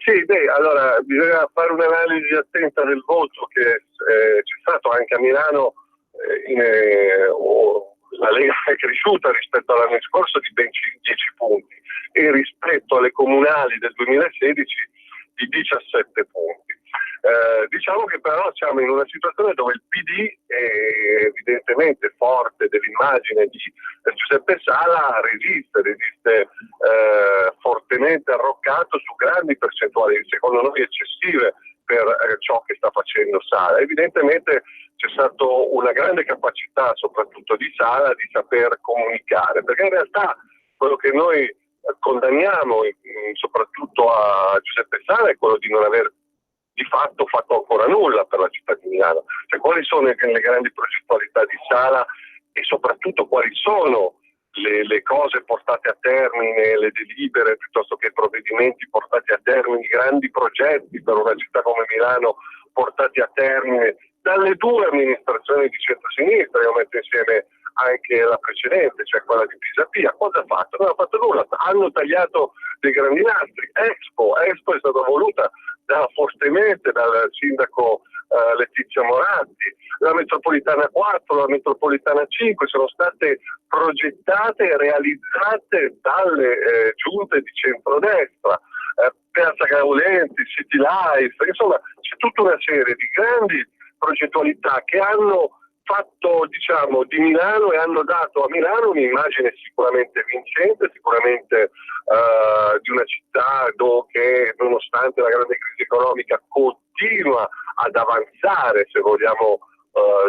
Sì, allora bisogna fare un'analisi attenta del voto che c'è stato anche a Milano. La Lega è cresciuta rispetto all'anno scorso di ben 10 punti e rispetto alle comunali del 2016 di 17 punti. Diciamo che però siamo in una situazione dove il PD è evidentemente forte dell'immagine di Giuseppe Sala, resiste fortemente arroccato su grandi percentuali, secondo noi eccessive per ciò che sta facendo Sala. Evidentemente c'è stata una grande capacità soprattutto di Sala di saper comunicare, perché in realtà quello che noi condanniamo soprattutto a Giuseppe Sala è quello di non aver di fatto fatto ancora nulla per la città di Milano. Cioè, quali sono le grandi progettualità di Sala e soprattutto quali sono le cose portate a termine, le delibere piuttosto che i provvedimenti portati a termine, i grandi progetti per una città come Milano portati a termine dalle due amministrazioni di centrosinistra. Io metto insieme anche la precedente, cioè quella di Pisapia. Cosa ha fatto? Non ha fatto nulla, hanno tagliato dei grandi nastri. Expo è stata voluta fortemente dal sindaco Letizia Moratti, la metropolitana 4, la metropolitana 5 sono state progettate e realizzate dalle giunte di centrodestra, Piazza Gaulenti, City Life, insomma c'è tutta una serie di grandi progettualità che hanno fatto di Milano e hanno dato a Milano un'immagine sicuramente vincente, sicuramente di una città che nonostante la grande crisi economica continua ad avanzare, se vogliamo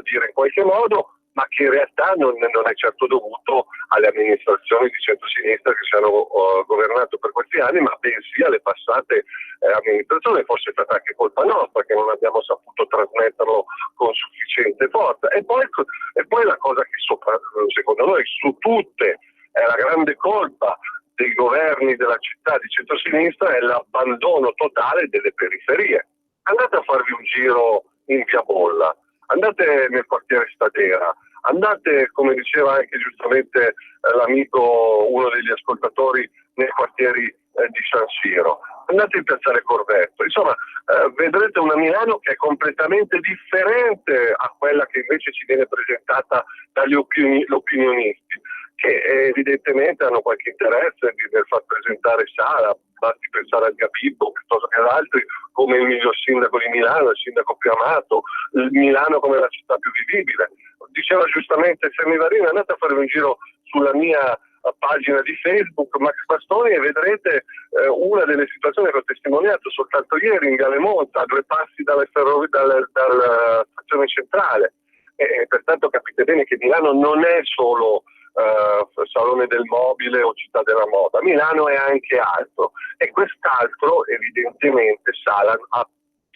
dire in qualche modo, ma che in realtà non è certo dovuto alle amministrazioni di centrosinistra che ci hanno governato per questi anni, ma bensì alle passate amministrazioni. Forse è stata anche colpa nostra che non abbiamo saputo trasmetterlo con sufficiente forza. E poi la cosa che secondo noi su tutte è la grande colpa dei governi della città di centrosinistra è l'abbandono totale delle periferie. Andate a farvi un giro in Via Bolla, andate nel quartiere Stadera, andate, come diceva anche giustamente l'amico, uno degli ascoltatori, nei quartieri di San Siro, andate in Piazzale Corvetto, insomma vedrete una Milano che è completamente differente a quella che invece ci viene presentata dagli opinionisti, che evidentemente hanno qualche interesse nel far presentare Sala. Basti pensare al Gabibbo piuttosto che ad altri come il miglior sindaco di Milano, il sindaco più amato, il Milano come la città più vivibile. Diceva giustamente Sammy Varin, andate a fare un giro sulla mia pagina di Facebook Max Pastoni e vedrete una delle situazioni che ho testimoniato soltanto ieri in Viale Monza, a 2 passi dalla stazione centrale. E pertanto capite bene che Milano non è solo Salone del Mobile o Città della Moda, Milano è anche altro, e quest'altro evidentemente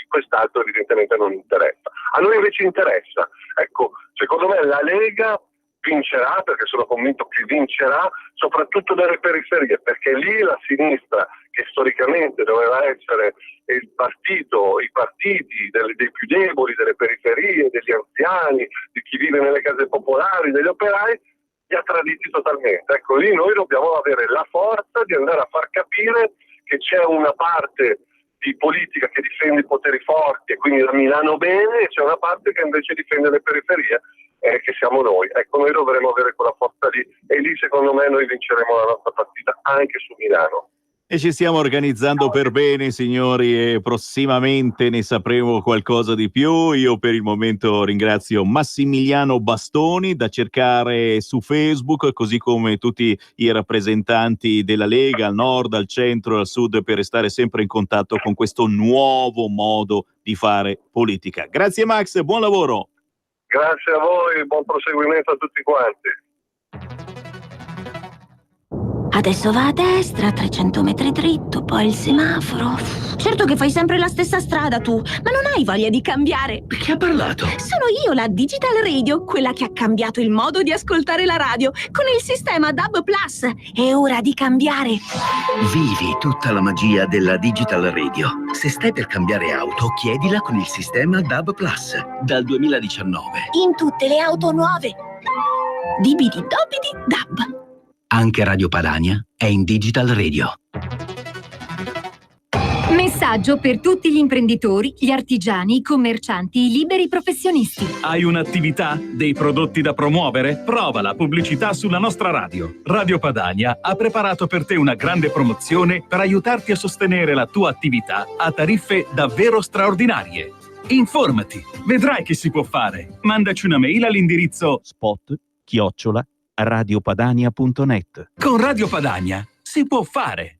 quest'altro evidentemente non interessa. A noi invece interessa. Ecco, secondo me la Lega vincerà, perché sono convinto che vincerà soprattutto dalle periferie, perché lì la sinistra, che storicamente doveva essere i partiti dei più deboli, delle periferie, degli anziani, di chi vive nelle case popolari, degli operai, li ha traditi totalmente. Ecco, lì noi dobbiamo avere la forza di andare a far capire che c'è una parte di politica che difende i poteri forti e quindi la Milano bene, e c'è una parte che invece difende le periferie, che siamo noi. Ecco, noi dovremo avere quella forza lì, e lì secondo me noi vinceremo la nostra partita anche su Milano. E ci stiamo organizzando per bene, signori, e prossimamente ne sapremo qualcosa di più. Io per il momento ringrazio Massimiliano Bastoni, da cercare su Facebook, così come tutti i rappresentanti della Lega, al nord, al centro, al sud, per restare sempre in contatto con questo nuovo modo di fare politica. Grazie Max, buon lavoro! Grazie a voi, buon proseguimento a tutti quanti. Adesso va a destra, 300 metri dritto, poi il semaforo. Certo che fai sempre la stessa strada tu, ma non hai voglia di cambiare. Chi ha parlato? Sono io, la Digital Radio, quella che ha cambiato il modo di ascoltare la radio con il sistema DAB+. È ora di cambiare. Vivi tutta la magia della Digital Radio. Se stai per cambiare auto, chiedila con il sistema DAB+. Dal 2019. In tutte le auto nuove. Dibidi dobidi DAB. Anche Radio Padania è in Digital Radio. Messaggio per tutti gli imprenditori, gli artigiani, i commercianti, i liberi professionisti. Hai un'attività? Dei prodotti da promuovere? Prova la pubblicità sulla nostra radio. Radio Padania ha preparato per te una grande promozione per aiutarti a sostenere la tua attività a tariffe davvero straordinarie. Informati, vedrai che si può fare. Mandaci una mail all'indirizzo spot@radiopadania.net. Con Radio Padania si può fare.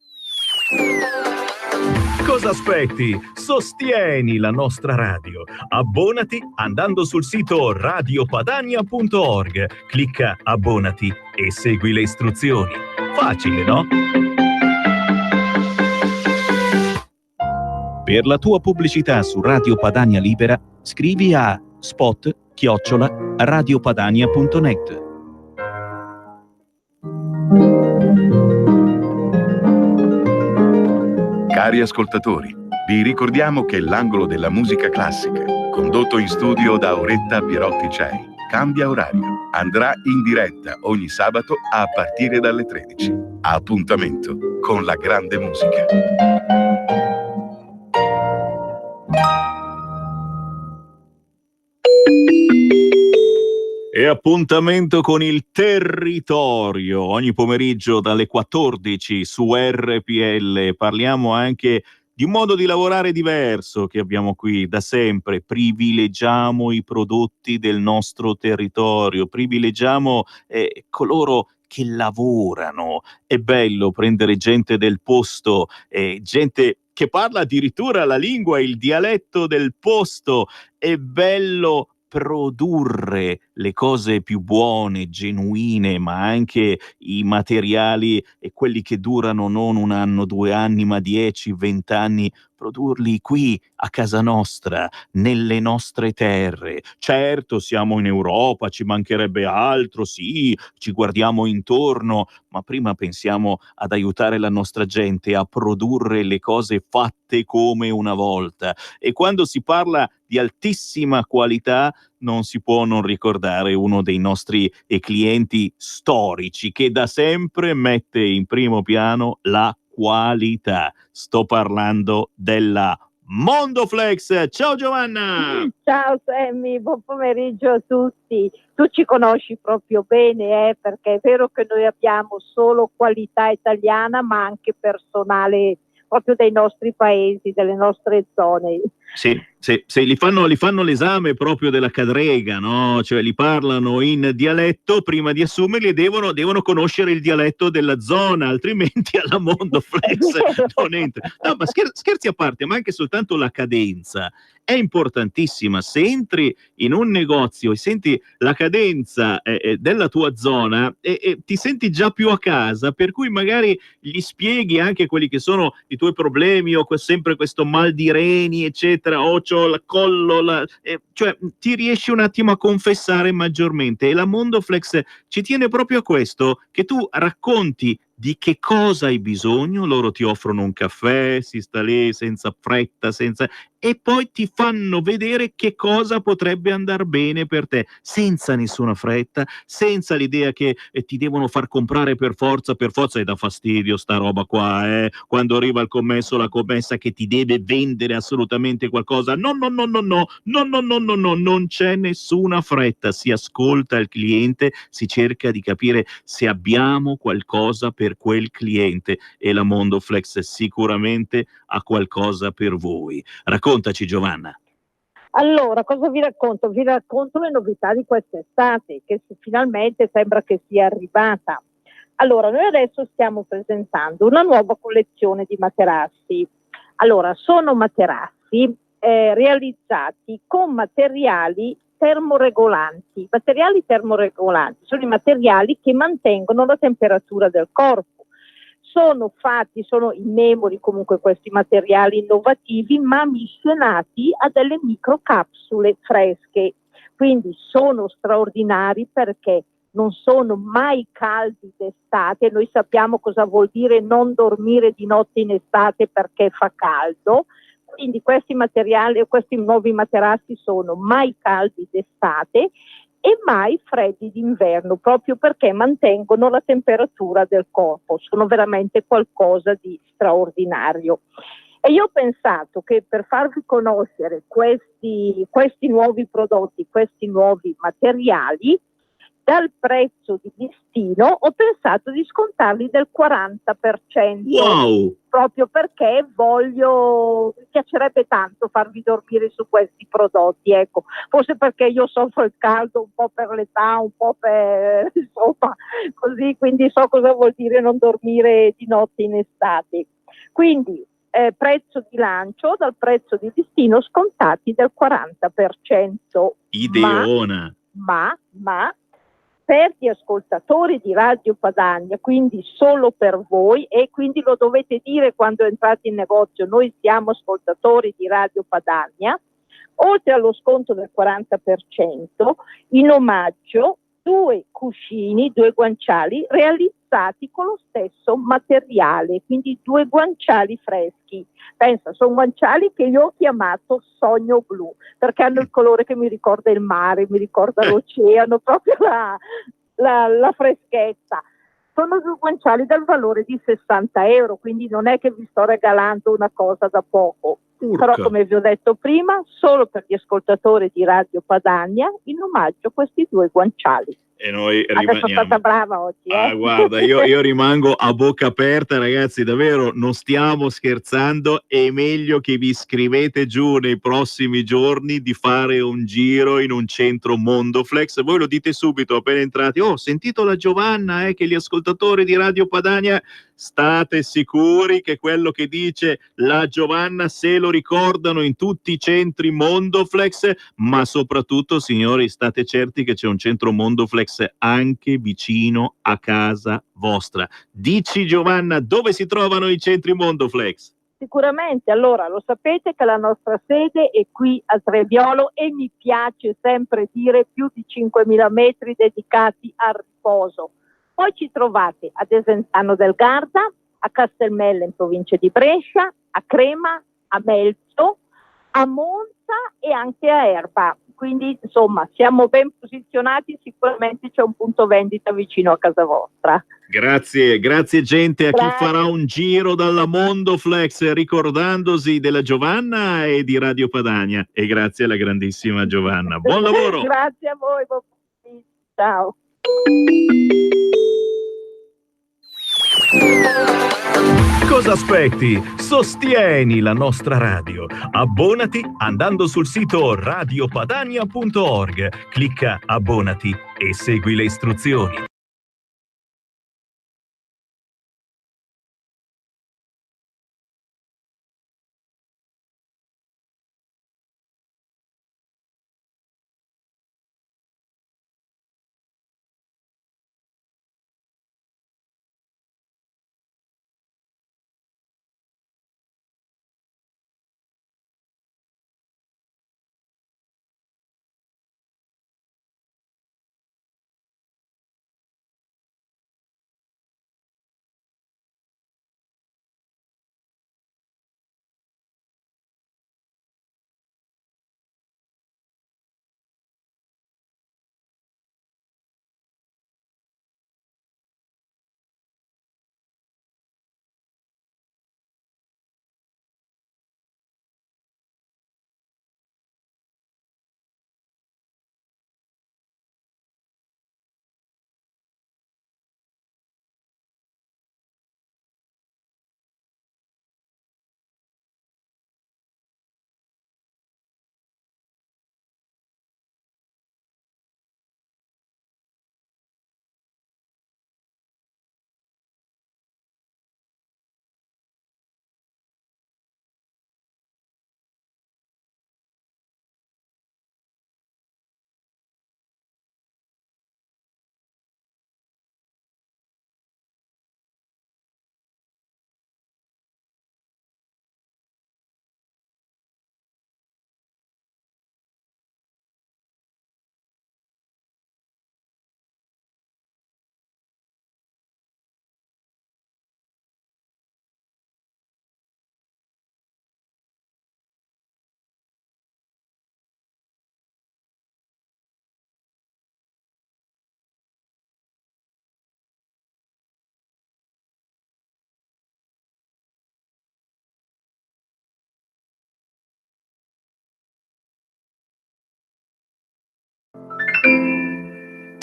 Cosa aspetti? Sostieni la nostra radio. Abbonati andando sul sito radiopadania.org. Clicca abbonati e segui le istruzioni. Facile, no? Per la tua pubblicità su Radio Padania Libera, scrivi a spot@radiopadania.net. Cari ascoltatori, vi ricordiamo che l'angolo della musica classica, condotto in studio da Auretta Pierotti Cei, cambia orario. Andrà in diretta ogni sabato a partire dalle 13. Appuntamento con la grande musica. E appuntamento con il territorio ogni pomeriggio dalle 14 su RPL. Parliamo anche di un modo di lavorare diverso che abbiamo qui da sempre. Privilegiamo i prodotti del nostro territorio, privilegiamo coloro che lavorano. È bello prendere gente del posto, gente che parla addirittura la lingua, il dialetto del posto. È bello produrre le cose più buone, genuine, ma anche i materiali e quelli che durano non 1 anno, 2 anni, ma 10, 20 anni, produrli qui a casa nostra, nelle nostre terre. Certo, siamo in Europa, ci mancherebbe altro, sì, ci guardiamo intorno, ma prima pensiamo ad aiutare la nostra gente a produrre le cose fatte come una volta. E quando si parla di altissima qualità, non si può non ricordare uno dei nostri clienti storici che da sempre mette in primo piano la qualità. Sto parlando della Mondoflex. Ciao Giovanna! Ciao Sammy, buon pomeriggio a tutti. Tu ci conosci proprio bene, perché è vero che noi abbiamo solo qualità italiana, ma anche personale proprio dei nostri paesi, delle nostre zone. Sì, li fanno l'esame proprio della cadrega, no? Cioè li parlano in dialetto prima di assumerli e devono conoscere il dialetto della zona, altrimenti alla Mondoflex non entra. No, ma scherzi a parte, ma anche soltanto la cadenza è importantissima. Se entri in un negozio e senti la cadenza della tua zona, ti senti già più a casa, per cui magari gli spieghi anche quelli che sono i tuoi problemi, o sempre questo mal di reni, eccetera, o c'ho la collo, cioè ti riesci un attimo a confessare maggiormente. E la Mondoflex ci tiene proprio a questo, che tu racconti di che cosa hai bisogno, loro ti offrono un caffè, si sta lì senza fretta, e poi ti fanno vedere che cosa potrebbe andar bene per te, senza nessuna fretta, senza l'idea che ti devono far comprare per forza, e dà fastidio sta roba qua, quando arriva il commesso o la commessa che ti deve vendere assolutamente qualcosa. No, no, no, no, no, no, no, no, no, no, non c'è nessuna fretta, si ascolta il cliente, si cerca di capire se abbiamo qualcosa per quel cliente e la Mondoflex sicuramente ha qualcosa per voi. Raccontaci, Giovanna. Allora, cosa vi racconto? Vi racconto le novità di quest'estate, che finalmente sembra che sia arrivata. Allora, noi adesso stiamo presentando una nuova collezione di materassi. Allora, sono materassi realizzati con materiali termoregolanti. Materiali termoregolanti sono i materiali che mantengono la temperatura del corpo. Sono in memory comunque questi materiali innovativi, ma miscelati a delle microcapsule fresche. Quindi sono straordinari perché non sono mai caldi d'estate. Noi sappiamo cosa vuol dire non dormire di notte in estate perché fa caldo. Quindi questi nuovi materassi sono mai caldi d'estate e mai freddi d'inverno, proprio perché mantengono la temperatura del corpo. Sono veramente qualcosa di straordinario. E io ho pensato che per farvi conoscere questi nuovi prodotti, questi nuovi materiali, dal prezzo di listino ho pensato di scontarli del 40%. Wow! Proprio perché mi piacerebbe tanto farvi dormire su questi prodotti, ecco. Forse perché io soffro il caldo un po' per l'età, un po' per insomma così, quindi so cosa vuol dire non dormire di notte in estate. Quindi prezzo di lancio dal prezzo di listino scontati del 40%. Ideona! Ma per gli ascoltatori di Radio Padania, quindi solo per voi, e quindi lo dovete dire quando entrate in negozio, noi siamo ascoltatori di Radio Padania, oltre allo sconto del 40%, in omaggio 2 cuscini, 2 guanciali realizzati con lo stesso materiale, quindi 2 guanciali freschi. Pensa, sono guanciali che io ho chiamato Sogno Blu, perché hanno il colore che mi ricorda il mare, mi ricorda l'oceano, proprio la freschezza. Sono 2 guanciali dal valore di 60 euro, quindi non è che vi sto regalando una cosa da poco. Però, come vi ho detto prima, solo per gli ascoltatori di Radio Padania, in omaggio questi 2 guanciali. E noi Adesso sono stata brava oggi. Guarda, io rimango a bocca aperta, ragazzi, davvero non stiamo scherzando. È meglio che vi scrivete giù nei prossimi giorni di fare un giro in un centro Mondoflex. Voi lo dite subito appena entrati: ho sentito la Giovanna, che gli ascoltatori di Radio Padania, state sicuri che quello che dice la Giovanna se lo ricordano in tutti i centri Mondoflex, ma soprattutto, signori, state certi che c'è un centro Mondoflex anche vicino a casa vostra. Dici, Giovanna, dove si trovano i centri Mondoflex? Sicuramente, allora lo sapete che la nostra sede è qui a Trebbiolo e mi piace sempre dire più di 5.000 metri dedicati al riposo. Poi ci trovate a Desenzano del Garda, a Castelmelle in provincia di Brescia, a Crema, a Melzo, a Monza e anche a Erba. Quindi insomma siamo ben posizionati, sicuramente c'è un punto vendita vicino a casa vostra. Grazie gente a chi farà un giro dalla Mondoflex ricordandosi della Giovanna e di Radio Padania, e grazie alla grandissima Giovanna. Buon lavoro! Grazie a voi, ciao. Cosa aspetti? Sostieni la nostra radio. Abbonati andando sul sito radiopadania.org. Clicca abbonati e segui le istruzioni.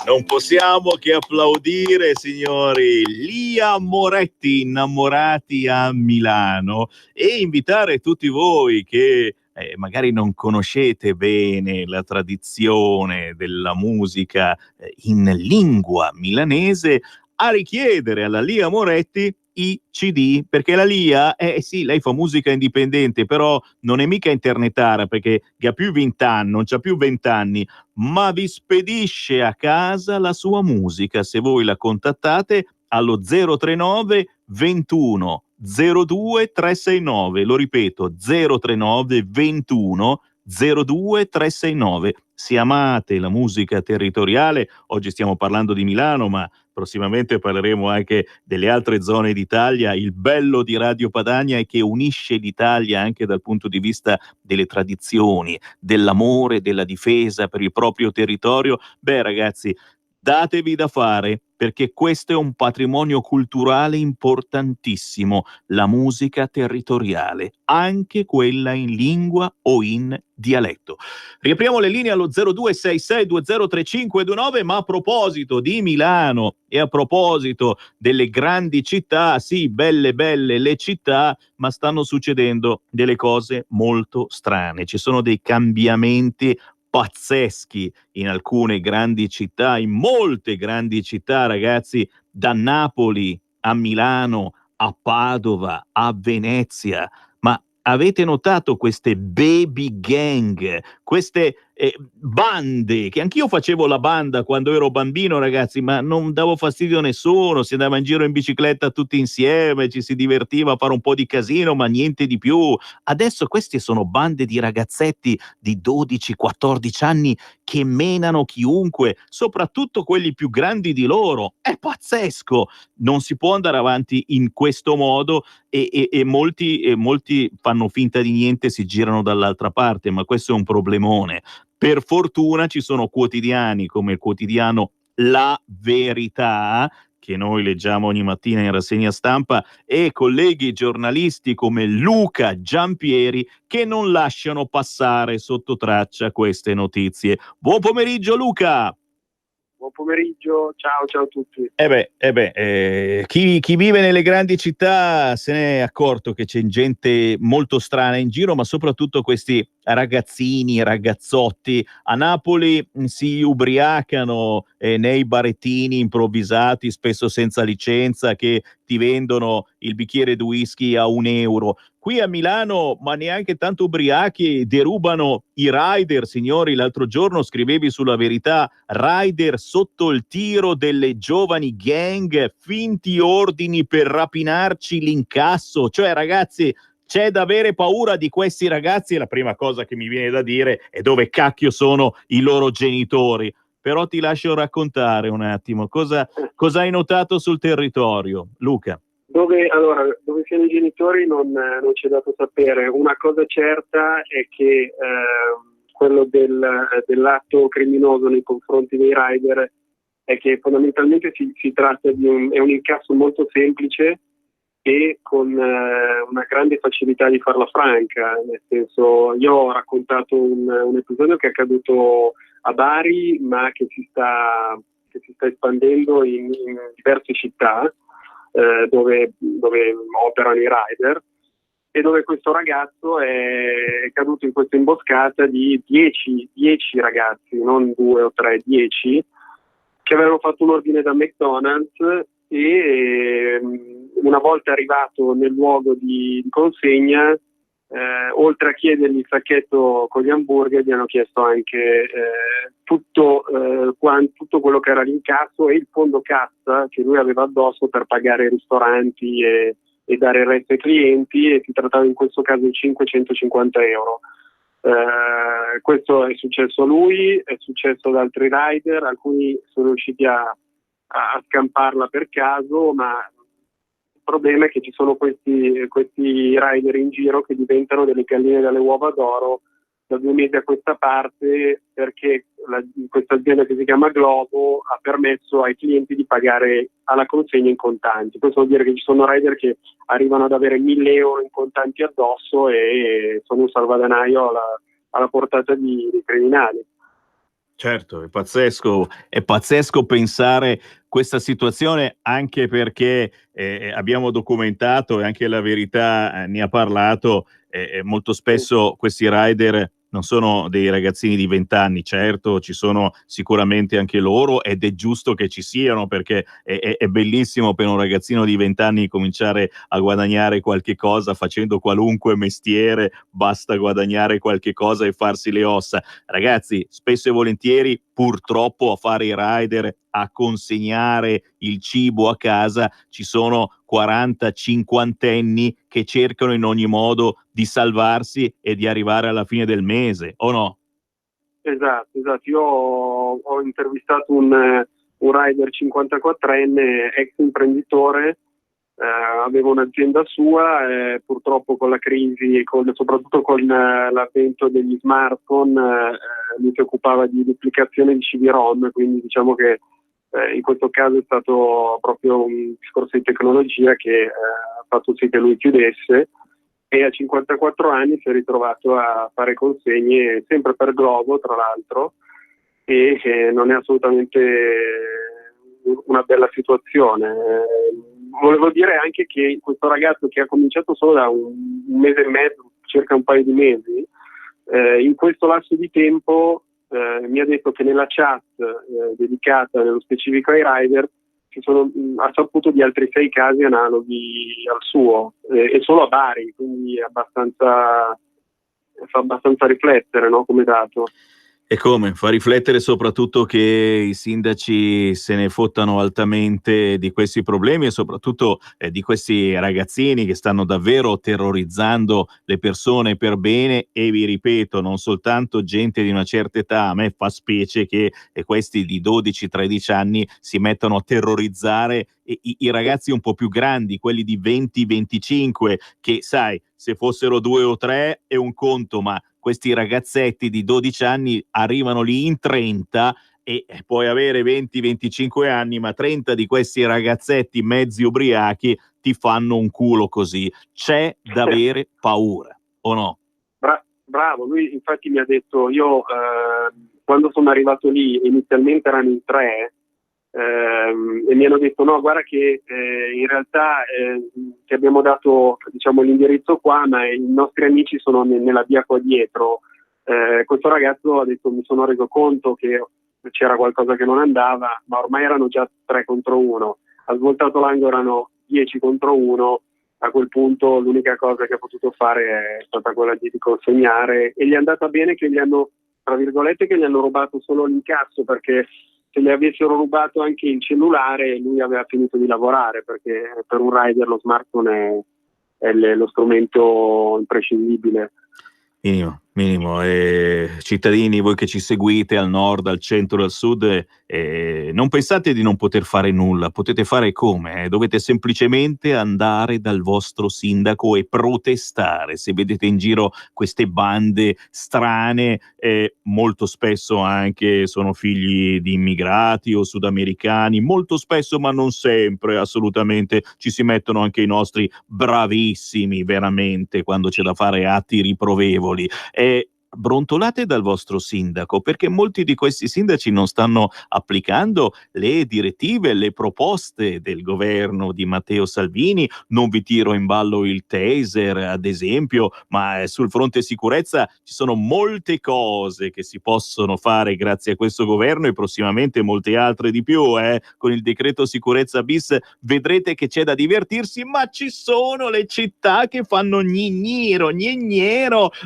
Non possiamo che applaudire, signori, Lia Moretti, Innamorati a Milano, e invitare tutti voi che magari non conoscete bene la tradizione della musica in lingua milanese a richiedere alla Lia Moretti i CD, perché la Lia, sì, lei fa musica indipendente, però non è mica internetara, perché ha più 20 anni, non c'ha più 20 anni, ma vi spedisce a casa la sua musica se voi la contattate allo 039 21 02 369. Lo ripeto, 039 21 02 369. Se amate la musica territoriale, oggi stiamo parlando di Milano, ma prossimamente parleremo anche delle altre zone d'Italia. Il bello di Radio Padania è che unisce l'Italia anche dal punto di vista delle tradizioni, dell'amore, della difesa per il proprio territorio. Beh, ragazzi, datevi da fare, perché questo è un patrimonio culturale importantissimo, la musica territoriale, anche quella in lingua o in dialetto. Riapriamo le linee allo 0266203529, ma a proposito di Milano e a proposito delle grandi città, sì, belle le città, ma stanno succedendo delle cose molto strane. Ci sono dei cambiamenti pazzeschi in alcune grandi città, in molte grandi città, ragazzi, da Napoli a Milano, a Padova, a Venezia. Ma avete notato queste baby gang, queste bande, che anch'io facevo la banda quando ero bambino, ragazzi, ma non davo fastidio a nessuno, si andava in giro in bicicletta tutti insieme, ci si divertiva a fare un po' di casino, ma niente di più. Adesso queste sono bande di ragazzetti di 12-14 anni che menano chiunque, soprattutto quelli più grandi di loro. È pazzesco! Non si può andare avanti in questo modo e molti fanno finta di niente, si girano dall'altra parte, ma questo è un problemone. Per fortuna ci sono quotidiani come il quotidiano La Verità, che noi leggiamo ogni mattina in rassegna stampa, e colleghi giornalisti come Luca Giampieri che non lasciano passare sotto traccia queste notizie. Buon pomeriggio, Luca! Buon pomeriggio, ciao a tutti. Chi vive nelle grandi città se ne è accorto che c'è gente molto strana in giro, ma soprattutto questi ragazzini, ragazzotti. A Napoli si ubriacano nei barettini improvvisati, spesso senza licenza, che ti vendono il bicchiere di whisky a €1. Qui a Milano, ma neanche tanto ubriachi, derubano i rider, signori. L'altro giorno scrivevi sulla Verità, rider sotto il tiro delle giovani gang, finti ordini per rapinarci l'incasso. Cioè, ragazzi, c'è da avere paura di questi ragazzi, e la prima cosa che mi viene da dire è dove cacchio sono i loro genitori. Però ti lascio raccontare un attimo cosa hai notato sul territorio, Luca. Dove siano i genitori non c'è dato sapere. Una cosa certa è che quello dell'atto criminoso nei confronti dei rider è che fondamentalmente si tratta di un incasso molto semplice e con una grande facilità di farla franca. Nel senso, io ho raccontato un episodio che è accaduto a Bari, ma che si sta espandendo in diverse città dove operano i rider, e dove questo ragazzo è caduto in questa imboscata di 10 ragazzi, non 2 o 3, 10, che avevano fatto un ordine da McDonald's, e una volta arrivato nel luogo di consegna, oltre a chiedergli il sacchetto con gli hamburger, gli hanno chiesto anche tutto quello che era l'incasso e il fondo cassa che lui aveva addosso per pagare i ristoranti e dare il resto ai clienti, e si trattava in questo caso di €550. Questo è successo a lui, è successo ad altri rider, alcuni sono riusciti a scamparla per caso, ma il problema è che ci sono questi rider in giro che diventano delle galline dalle uova d'oro da 2 mesi a questa parte, perché questa azienda che si chiama Globo ha permesso ai clienti di pagare alla consegna in contanti. Questo vuol dire che ci sono rider che arrivano ad avere €1.000 in contanti addosso e sono un salvadanaio alla portata di criminali. Certo, è pazzesco pensare questa situazione, anche perché abbiamo documentato e anche La Verità ne ha parlato, molto spesso questi rider non sono dei ragazzini di 20 anni, certo ci sono sicuramente anche loro ed è giusto che ci siano, perché è bellissimo per un ragazzino di 20 anni cominciare a guadagnare qualche cosa facendo qualunque mestiere, basta guadagnare qualche cosa e farsi le ossa. Ragazzi, spesso e volentieri, purtroppo, a fare i rider, a consegnare il cibo a casa, ci sono 40-50enni che cercano in ogni modo di salvarsi e di arrivare alla fine del mese, o no? Esatto. Io ho intervistato un rider 54enne, ex imprenditore, aveva un'azienda sua, purtroppo con la crisi e soprattutto con l'avvento degli smartphone, lui si occupava di duplicazione di CD-ROM, quindi diciamo che in questo caso è stato proprio un discorso di tecnologia che ha fatto sì che lui chiudesse, e a 54 anni si è ritrovato a fare consegne sempre per Glovo, tra l'altro, e non è assolutamente una bella situazione. Volevo dire anche che questo ragazzo, che ha cominciato solo da un mese e mezzo, circa un paio di mesi, in questo lasso di tempo mi ha detto che nella chat dedicata nello specifico ai rider ha saputo di altri 6 casi analoghi al suo, e solo a Bari, quindi fa abbastanza riflettere, no, come dato. E come? Fa riflettere soprattutto che i sindaci se ne fottano altamente di questi problemi e soprattutto di questi ragazzini che stanno davvero terrorizzando le persone per bene, e vi ripeto, non soltanto gente di una certa età. A me fa specie che questi di 12-13 anni si mettano a terrorizzare i ragazzi un po' più grandi, quelli di 20-25, che sai, se fossero 2 o 3 è un conto, ma questi ragazzetti di 12 anni arrivano lì in 30, e puoi avere 20-25 anni, ma 30 di questi ragazzetti mezzi ubriachi ti fanno un culo così. C'è da avere paura, o no? Bravo, lui infatti mi ha detto, io quando sono arrivato lì inizialmente erano in 3, e mi hanno detto no, guarda che in realtà ti abbiamo dato, diciamo, l'indirizzo qua, ma i nostri amici sono nella via qua dietro. Questo ragazzo ha detto, mi sono reso conto che c'era qualcosa che non andava, ma ormai erano già 3 contro 1, ha svoltato l'angolo, erano 10 contro 1. A quel punto l'unica cosa che ha potuto fare è stata quella di consegnare, e gli è andata bene che gli hanno, tra virgolette, che gli hanno rubato solo l'incasso, perché se gli avessero rubato anche il cellulare lui aveva finito di lavorare, perché per un rider lo smartphone è lo strumento imprescindibile. Minimo. Cittadini, voi che ci seguite al nord, al centro, al sud, non pensate di non poter fare nulla. Potete fare come? Dovete semplicemente andare dal vostro sindaco e protestare. Se vedete in giro queste bande strane, molto spesso anche sono figli di immigrati o sudamericani, molto spesso, ma non sempre, assolutamente, ci si mettono anche i nostri bravissimi, veramente, quando c'è da fare atti riprovevoli. Brontolate dal vostro sindaco, perché molti di questi sindaci non stanno applicando le direttive, le proposte del governo di Matteo Salvini. Non vi tiro in ballo il taser, ad esempio, ma sul fronte sicurezza ci sono molte cose che si possono fare grazie a questo governo, e prossimamente molte altre di più. Con il decreto sicurezza bis vedrete che c'è da divertirsi, ma ci sono le città che fanno gnignero,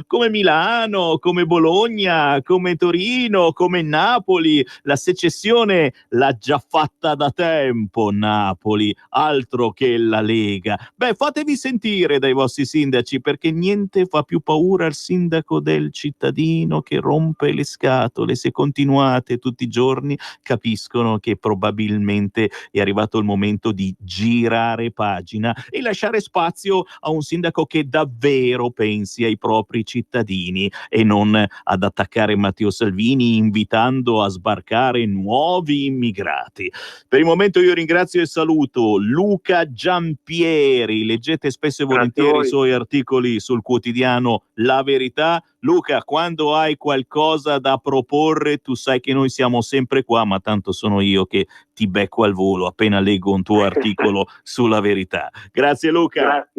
come Milano, come Bologna, come Torino, come Napoli. La secessione l'ha già fatta da tempo Napoli, altro che la Lega. Fatevi sentire dai vostri sindaci, perché niente fa più paura al sindaco del cittadino che rompe le scatole. Se continuate tutti i giorni, capiscono che probabilmente è arrivato il momento di girare pagina e lasciare spazio a un sindaco che davvero pensi ai propri cittadini e non ad attaccare Matteo Salvini invitando a sbarcare nuovi immigrati. Per il momento io ringrazio e saluto Luca Giampieri, leggete spesso e volentieri i suoi articoli sul quotidiano La Verità. Luca, quando hai qualcosa da proporre, tu sai che noi siamo sempre qua, ma tanto sono io che ti becco al volo appena leggo un tuo articolo sulla Verità. Grazie Luca.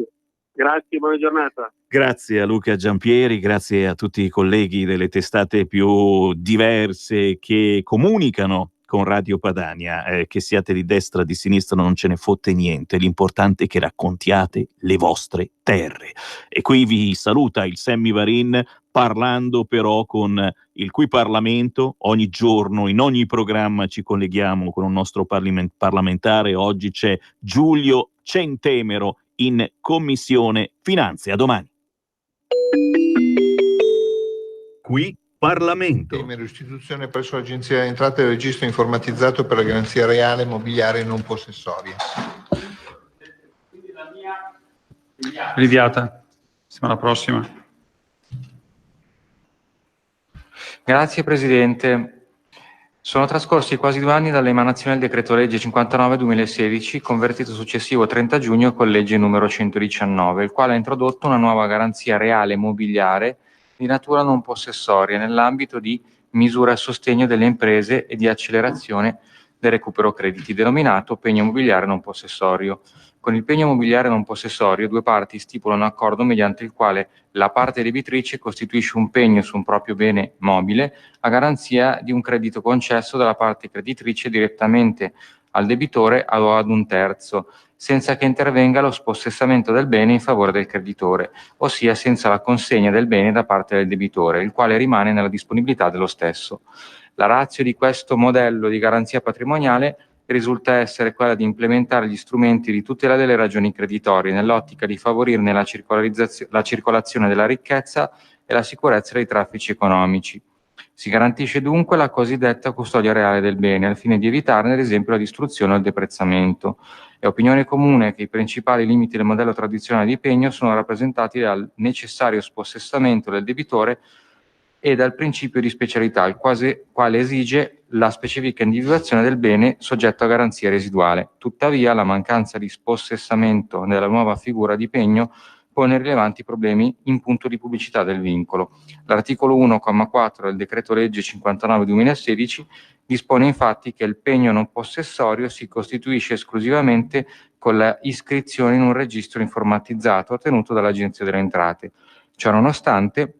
Grazie, buona giornata. Grazie a Luca Giampieri, grazie a tutti i colleghi delle testate più diverse che comunicano con Radio Padania, che siate di destra, di sinistra, non ce ne fotte niente, l'importante è che raccontiate le vostre terre. E qui vi saluta il Sammy Varin, parlando però con il cui Parlamento, ogni giorno, in ogni programma ci colleghiamo con un nostro parlamentare, oggi c'è Giulio Centemero in Commissione Finanze. A domani. Qui Parlamento. Istituzione presso l'Agenzia delle Entrate del registro informatizzato per la garanzia reale mobiliare non possessoria. Rinviata. Settimana prossima. Grazie Presidente. Sono trascorsi quasi 2 anni dall'emanazione del decreto legge 59/2016, convertito successivo 30 giugno con legge numero 119, il quale ha introdotto una nuova garanzia reale mobiliare di natura non possessoria nell'ambito di misure a sostegno delle imprese e di accelerazione del recupero crediti, denominato pegno mobiliare non possessorio. Con il pegno mobiliare non possessorio, 2 parti stipulano un accordo mediante il quale la parte debitrice costituisce un pegno su un proprio bene mobile a garanzia di un credito concesso dalla parte creditrice direttamente al debitore o ad un terzo, senza che intervenga lo spossessamento del bene in favore del creditore, ossia senza la consegna del bene da parte del debitore, il quale rimane nella disponibilità dello stesso. La ratio di questo modello di garanzia patrimoniale risulta essere quella di implementare gli strumenti di tutela delle ragioni creditorie nell'ottica di favorirne la circolazione della ricchezza e la sicurezza dei traffici economici. Si garantisce dunque la cosiddetta custodia reale del bene, al fine di evitarne ad esempio la distruzione o il deprezzamento. È opinione comune che i principali limiti del modello tradizionale di pegno sono rappresentati dal necessario spossessamento del debitore e dal principio di specialità, il quale esige la specifica individuazione del bene soggetto a garanzia residuale. Tuttavia, la mancanza di spossessamento nella nuova figura di pegno pone rilevanti problemi in punto di pubblicità del vincolo. L'articolo 1,4 del decreto legge 59/2016 dispone infatti che il pegno non possessorio si costituisce esclusivamente con la iscrizione in un registro informatizzato tenuto dall'Agenzia delle Entrate. Ciononostante,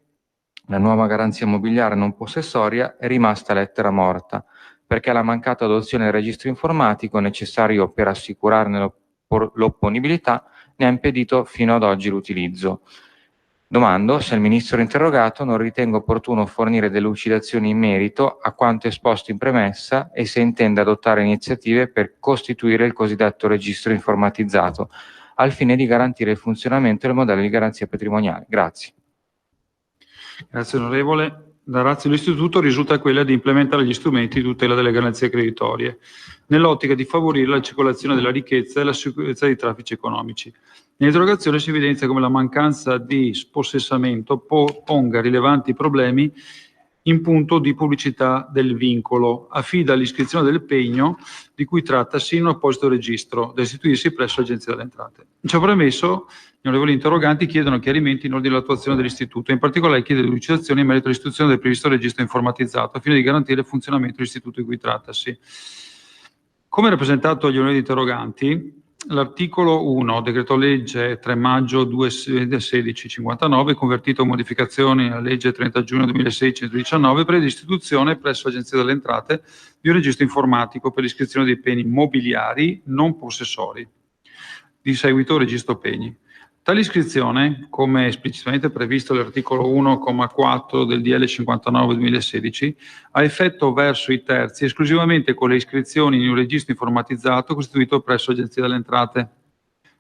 la nuova garanzia mobiliare non possessoria è rimasta lettera morta, perché la mancata adozione del registro informatico necessario per assicurarne l'opponibilità ne ha impedito fino ad oggi l'utilizzo. Domando se il Ministro interrogato non ritenga opportuno fornire delucidazioni in merito a quanto esposto in premessa e se intende adottare iniziative per costituire il cosiddetto registro informatizzato, al fine di garantire il funzionamento del modello di garanzia patrimoniale. Grazie. Grazie onorevole. La ratio dell'istituto risulta quella di implementare gli strumenti di tutela delle garanzie creditorie, nell'ottica di favorire la circolazione della ricchezza e la sicurezza dei traffici economici. Nell'interrogazione si evidenzia come la mancanza di spossessamento ponga rilevanti problemi in punto di pubblicità del vincolo, affida l'iscrizione del pegno di cui trattasi in un apposito registro da istituirsi presso l'Agenzia delle Entrate. Ciò premesso, gli onorevoli interroganti chiedono chiarimenti in ordine all'attuazione dell'istituto, in particolare chiede delucidazioni in merito all'istituzione del previsto registro informatizzato, al fine di garantire il funzionamento dell'istituto di cui trattasi. Come rappresentato agli onorevoli interroganti, l'articolo 1, decreto legge 3 maggio 2016 59, convertito a modificazioni alla legge 30 giugno 2016 19, prevede l'istituzione presso l'Agenzia delle Entrate di un registro informatico per l'iscrizione dei beni mobiliari non possessori, di seguito registro pegni. Tale iscrizione, come esplicitamente previsto all'articolo 1,4 del DL 59/2016, ha effetto verso i terzi esclusivamente con le iscrizioni in un registro informatizzato costituito presso l'Agenzia delle Entrate.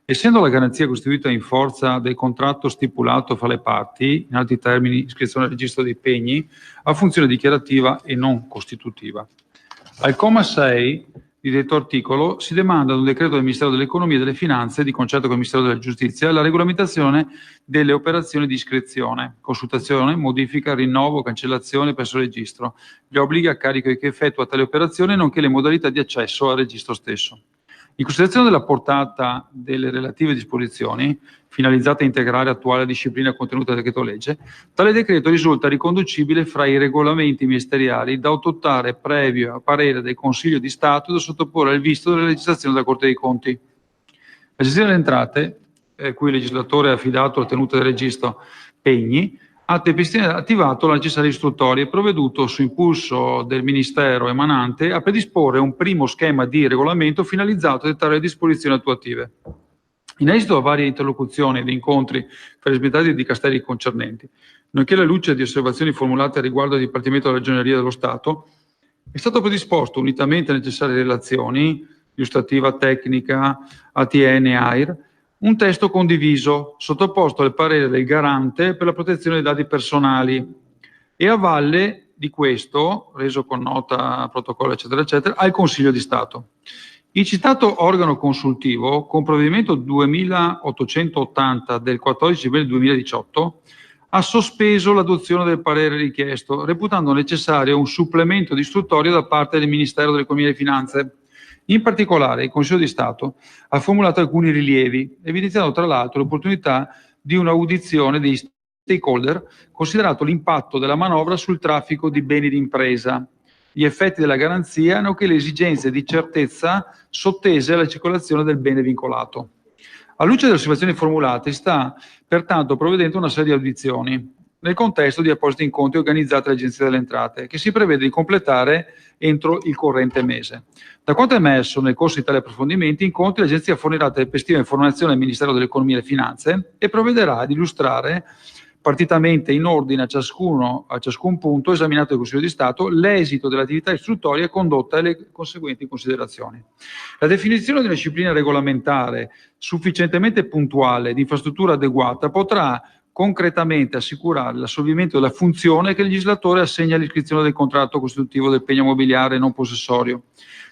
Essendo la garanzia costituita in forza del contratto stipulato fra le parti, in altri termini iscrizione al registro dei pegni, ha funzione dichiarativa e non costitutiva. Al comma 6 di detto articolo, si demanda ad un decreto del Ministero dell'Economia e delle Finanze, di concerto con il Ministero della Giustizia, la regolamentazione delle operazioni di iscrizione, consultazione, modifica, rinnovo, cancellazione presso il registro, gli obblighi a carico di chi effettua tale operazione, nonché le modalità di accesso al registro stesso. In considerazione della portata delle relative disposizioni, finalizzate a integrare attuale disciplina contenuta del decreto legge, tale decreto risulta riconducibile fra i regolamenti ministeriali da adottare previo parere del Consiglio di Stato e da sottoporre al visto della legislazione della Corte dei Conti. L'Agenzia delle Entrate, cui il legislatore ha affidato la tenuta del registro Pegni, ha attivato la necessaria istruttoria e provveduto, su impulso del Ministero emanante, a predisporre un primo schema di regolamento finalizzato a dettare le disposizioni attuative. In esito a varie interlocuzioni ed incontri fra i rispettivi dicasteri concernenti, nonché alla luce di osservazioni formulate riguardo al Dipartimento della Ragioneria dello Stato, è stato predisposto, unitamente alle necessarie relazioni, illustrativa tecnica, ATN e AIR, un testo condiviso, sottoposto al parere del Garante per la protezione dei dati personali e a valle di questo, reso con nota, protocollo, eccetera, eccetera, al Consiglio di Stato. Il citato organo consultivo, con provvedimento 2880 del 14 aprile 2018, ha sospeso l'adozione del parere richiesto, reputando necessario un supplemento di istruttoria da parte del Ministero dell'Economia e delle Finanze. In particolare, il Consiglio di Stato ha formulato alcuni rilievi, evidenziando tra l'altro l'opportunità di un'audizione dei stakeholder, considerato l'impatto della manovra sul traffico di beni d'impresa, gli effetti della garanzia, nonché le esigenze di certezza sottese alla circolazione del bene vincolato. A luce delle osservazioni formulate, sta pertanto provvedendo una serie di audizioni, nel contesto di appositi incontri organizzati dall'Agenzia delle Entrate, che si prevede di completare entro il corrente mese. Da quanto emerso nel corso di tali approfondimenti, incontri, l'Agenzia fornirà tempestiva informazione al Ministero dell'Economia e delle Finanze e provvederà ad illustrare partitamente in ordine a ciascun punto esaminato dal Consiglio di Stato l'esito dell'attività istruttoria condotta e le conseguenti considerazioni. La definizione di una disciplina regolamentare sufficientemente puntuale di infrastruttura adeguata potrà concretamente assicurare l'assolvimento della funzione che il legislatore assegna all'iscrizione del contratto costitutivo del pegno mobiliare non possessorio,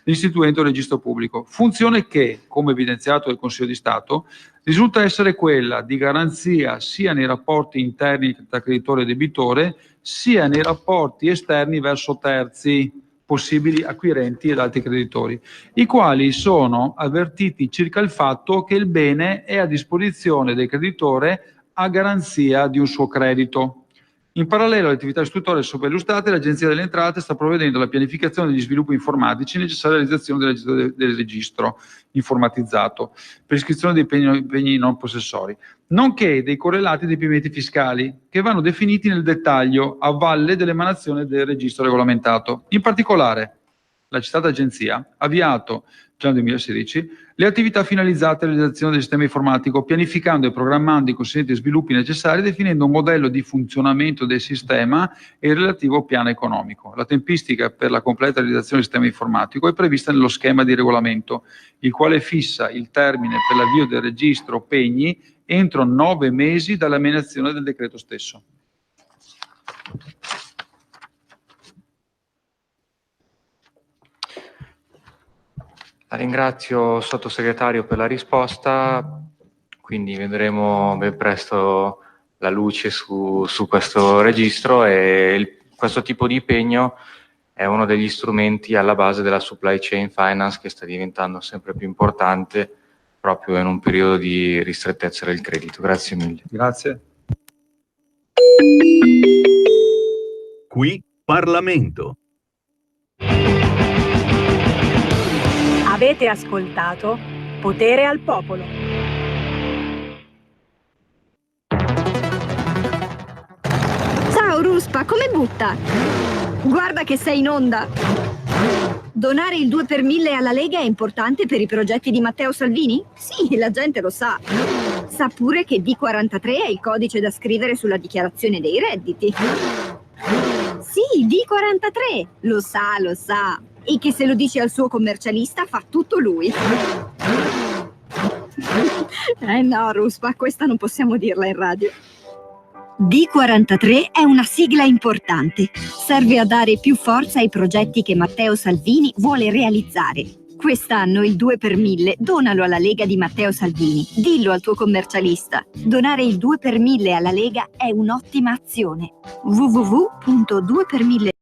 l'istituendo il registro pubblico. Funzione che, come evidenziato dal Consiglio di Stato, risulta essere quella di garanzia sia nei rapporti interni tra creditore e debitore, sia nei rapporti esterni verso terzi, possibili acquirenti ed altri creditori, i quali sono avvertiti circa il fatto che il bene è a disposizione del creditore a garanzia di un suo credito. In parallelo alle attività istruttorie sopra illustrate, l'Agenzia delle Entrate sta provvedendo alla pianificazione degli sviluppi informatici necessari alla realizzazione del registro informatizzato per iscrizione dei pegni non possessori, nonché dei correlati adempimenti fiscali che vanno definiti nel dettaglio a valle dell'emanazione del registro regolamentato. In particolare, la citata agenzia ha avviato già nel 2016 le attività finalizzate alla realizzazione del sistema informatico, pianificando e programmando i conseguenti sviluppi necessari, definendo un modello di funzionamento del sistema e il relativo piano economico. La tempistica per la completa realizzazione del sistema informatico è prevista nello schema di regolamento, il quale fissa il termine per l'avvio del registro pegni entro 9 mesi dall'emanazione del decreto stesso. La ringrazio sottosegretario per la risposta, quindi vedremo ben presto la luce su questo registro e questo tipo di impegno è uno degli strumenti alla base della supply chain finance che sta diventando sempre più importante proprio in un periodo di ristrettezza del credito. Grazie mille. Grazie. Qui Parlamento. Avete ascoltato Potere al Popolo. Ciao Ruspa, come butta? Guarda che sei in onda. Donare il 2 per 1000 alla Lega è importante per i progetti di Matteo Salvini? Sì, la gente lo sa. Sa pure che D43 è il codice da scrivere sulla dichiarazione dei redditi. Sì, D43, lo sa. E che se lo dici al suo commercialista fa tutto lui. No, Ruspa, questa non possiamo dirla in radio. D43 è una sigla importante. Serve a dare più forza ai progetti che Matteo Salvini vuole realizzare. Quest'anno il 2 per 1000 donalo alla Lega di Matteo Salvini. Dillo al tuo commercialista. Donare il 2 per 1000 alla Lega è un'ottima azione. www.2per1000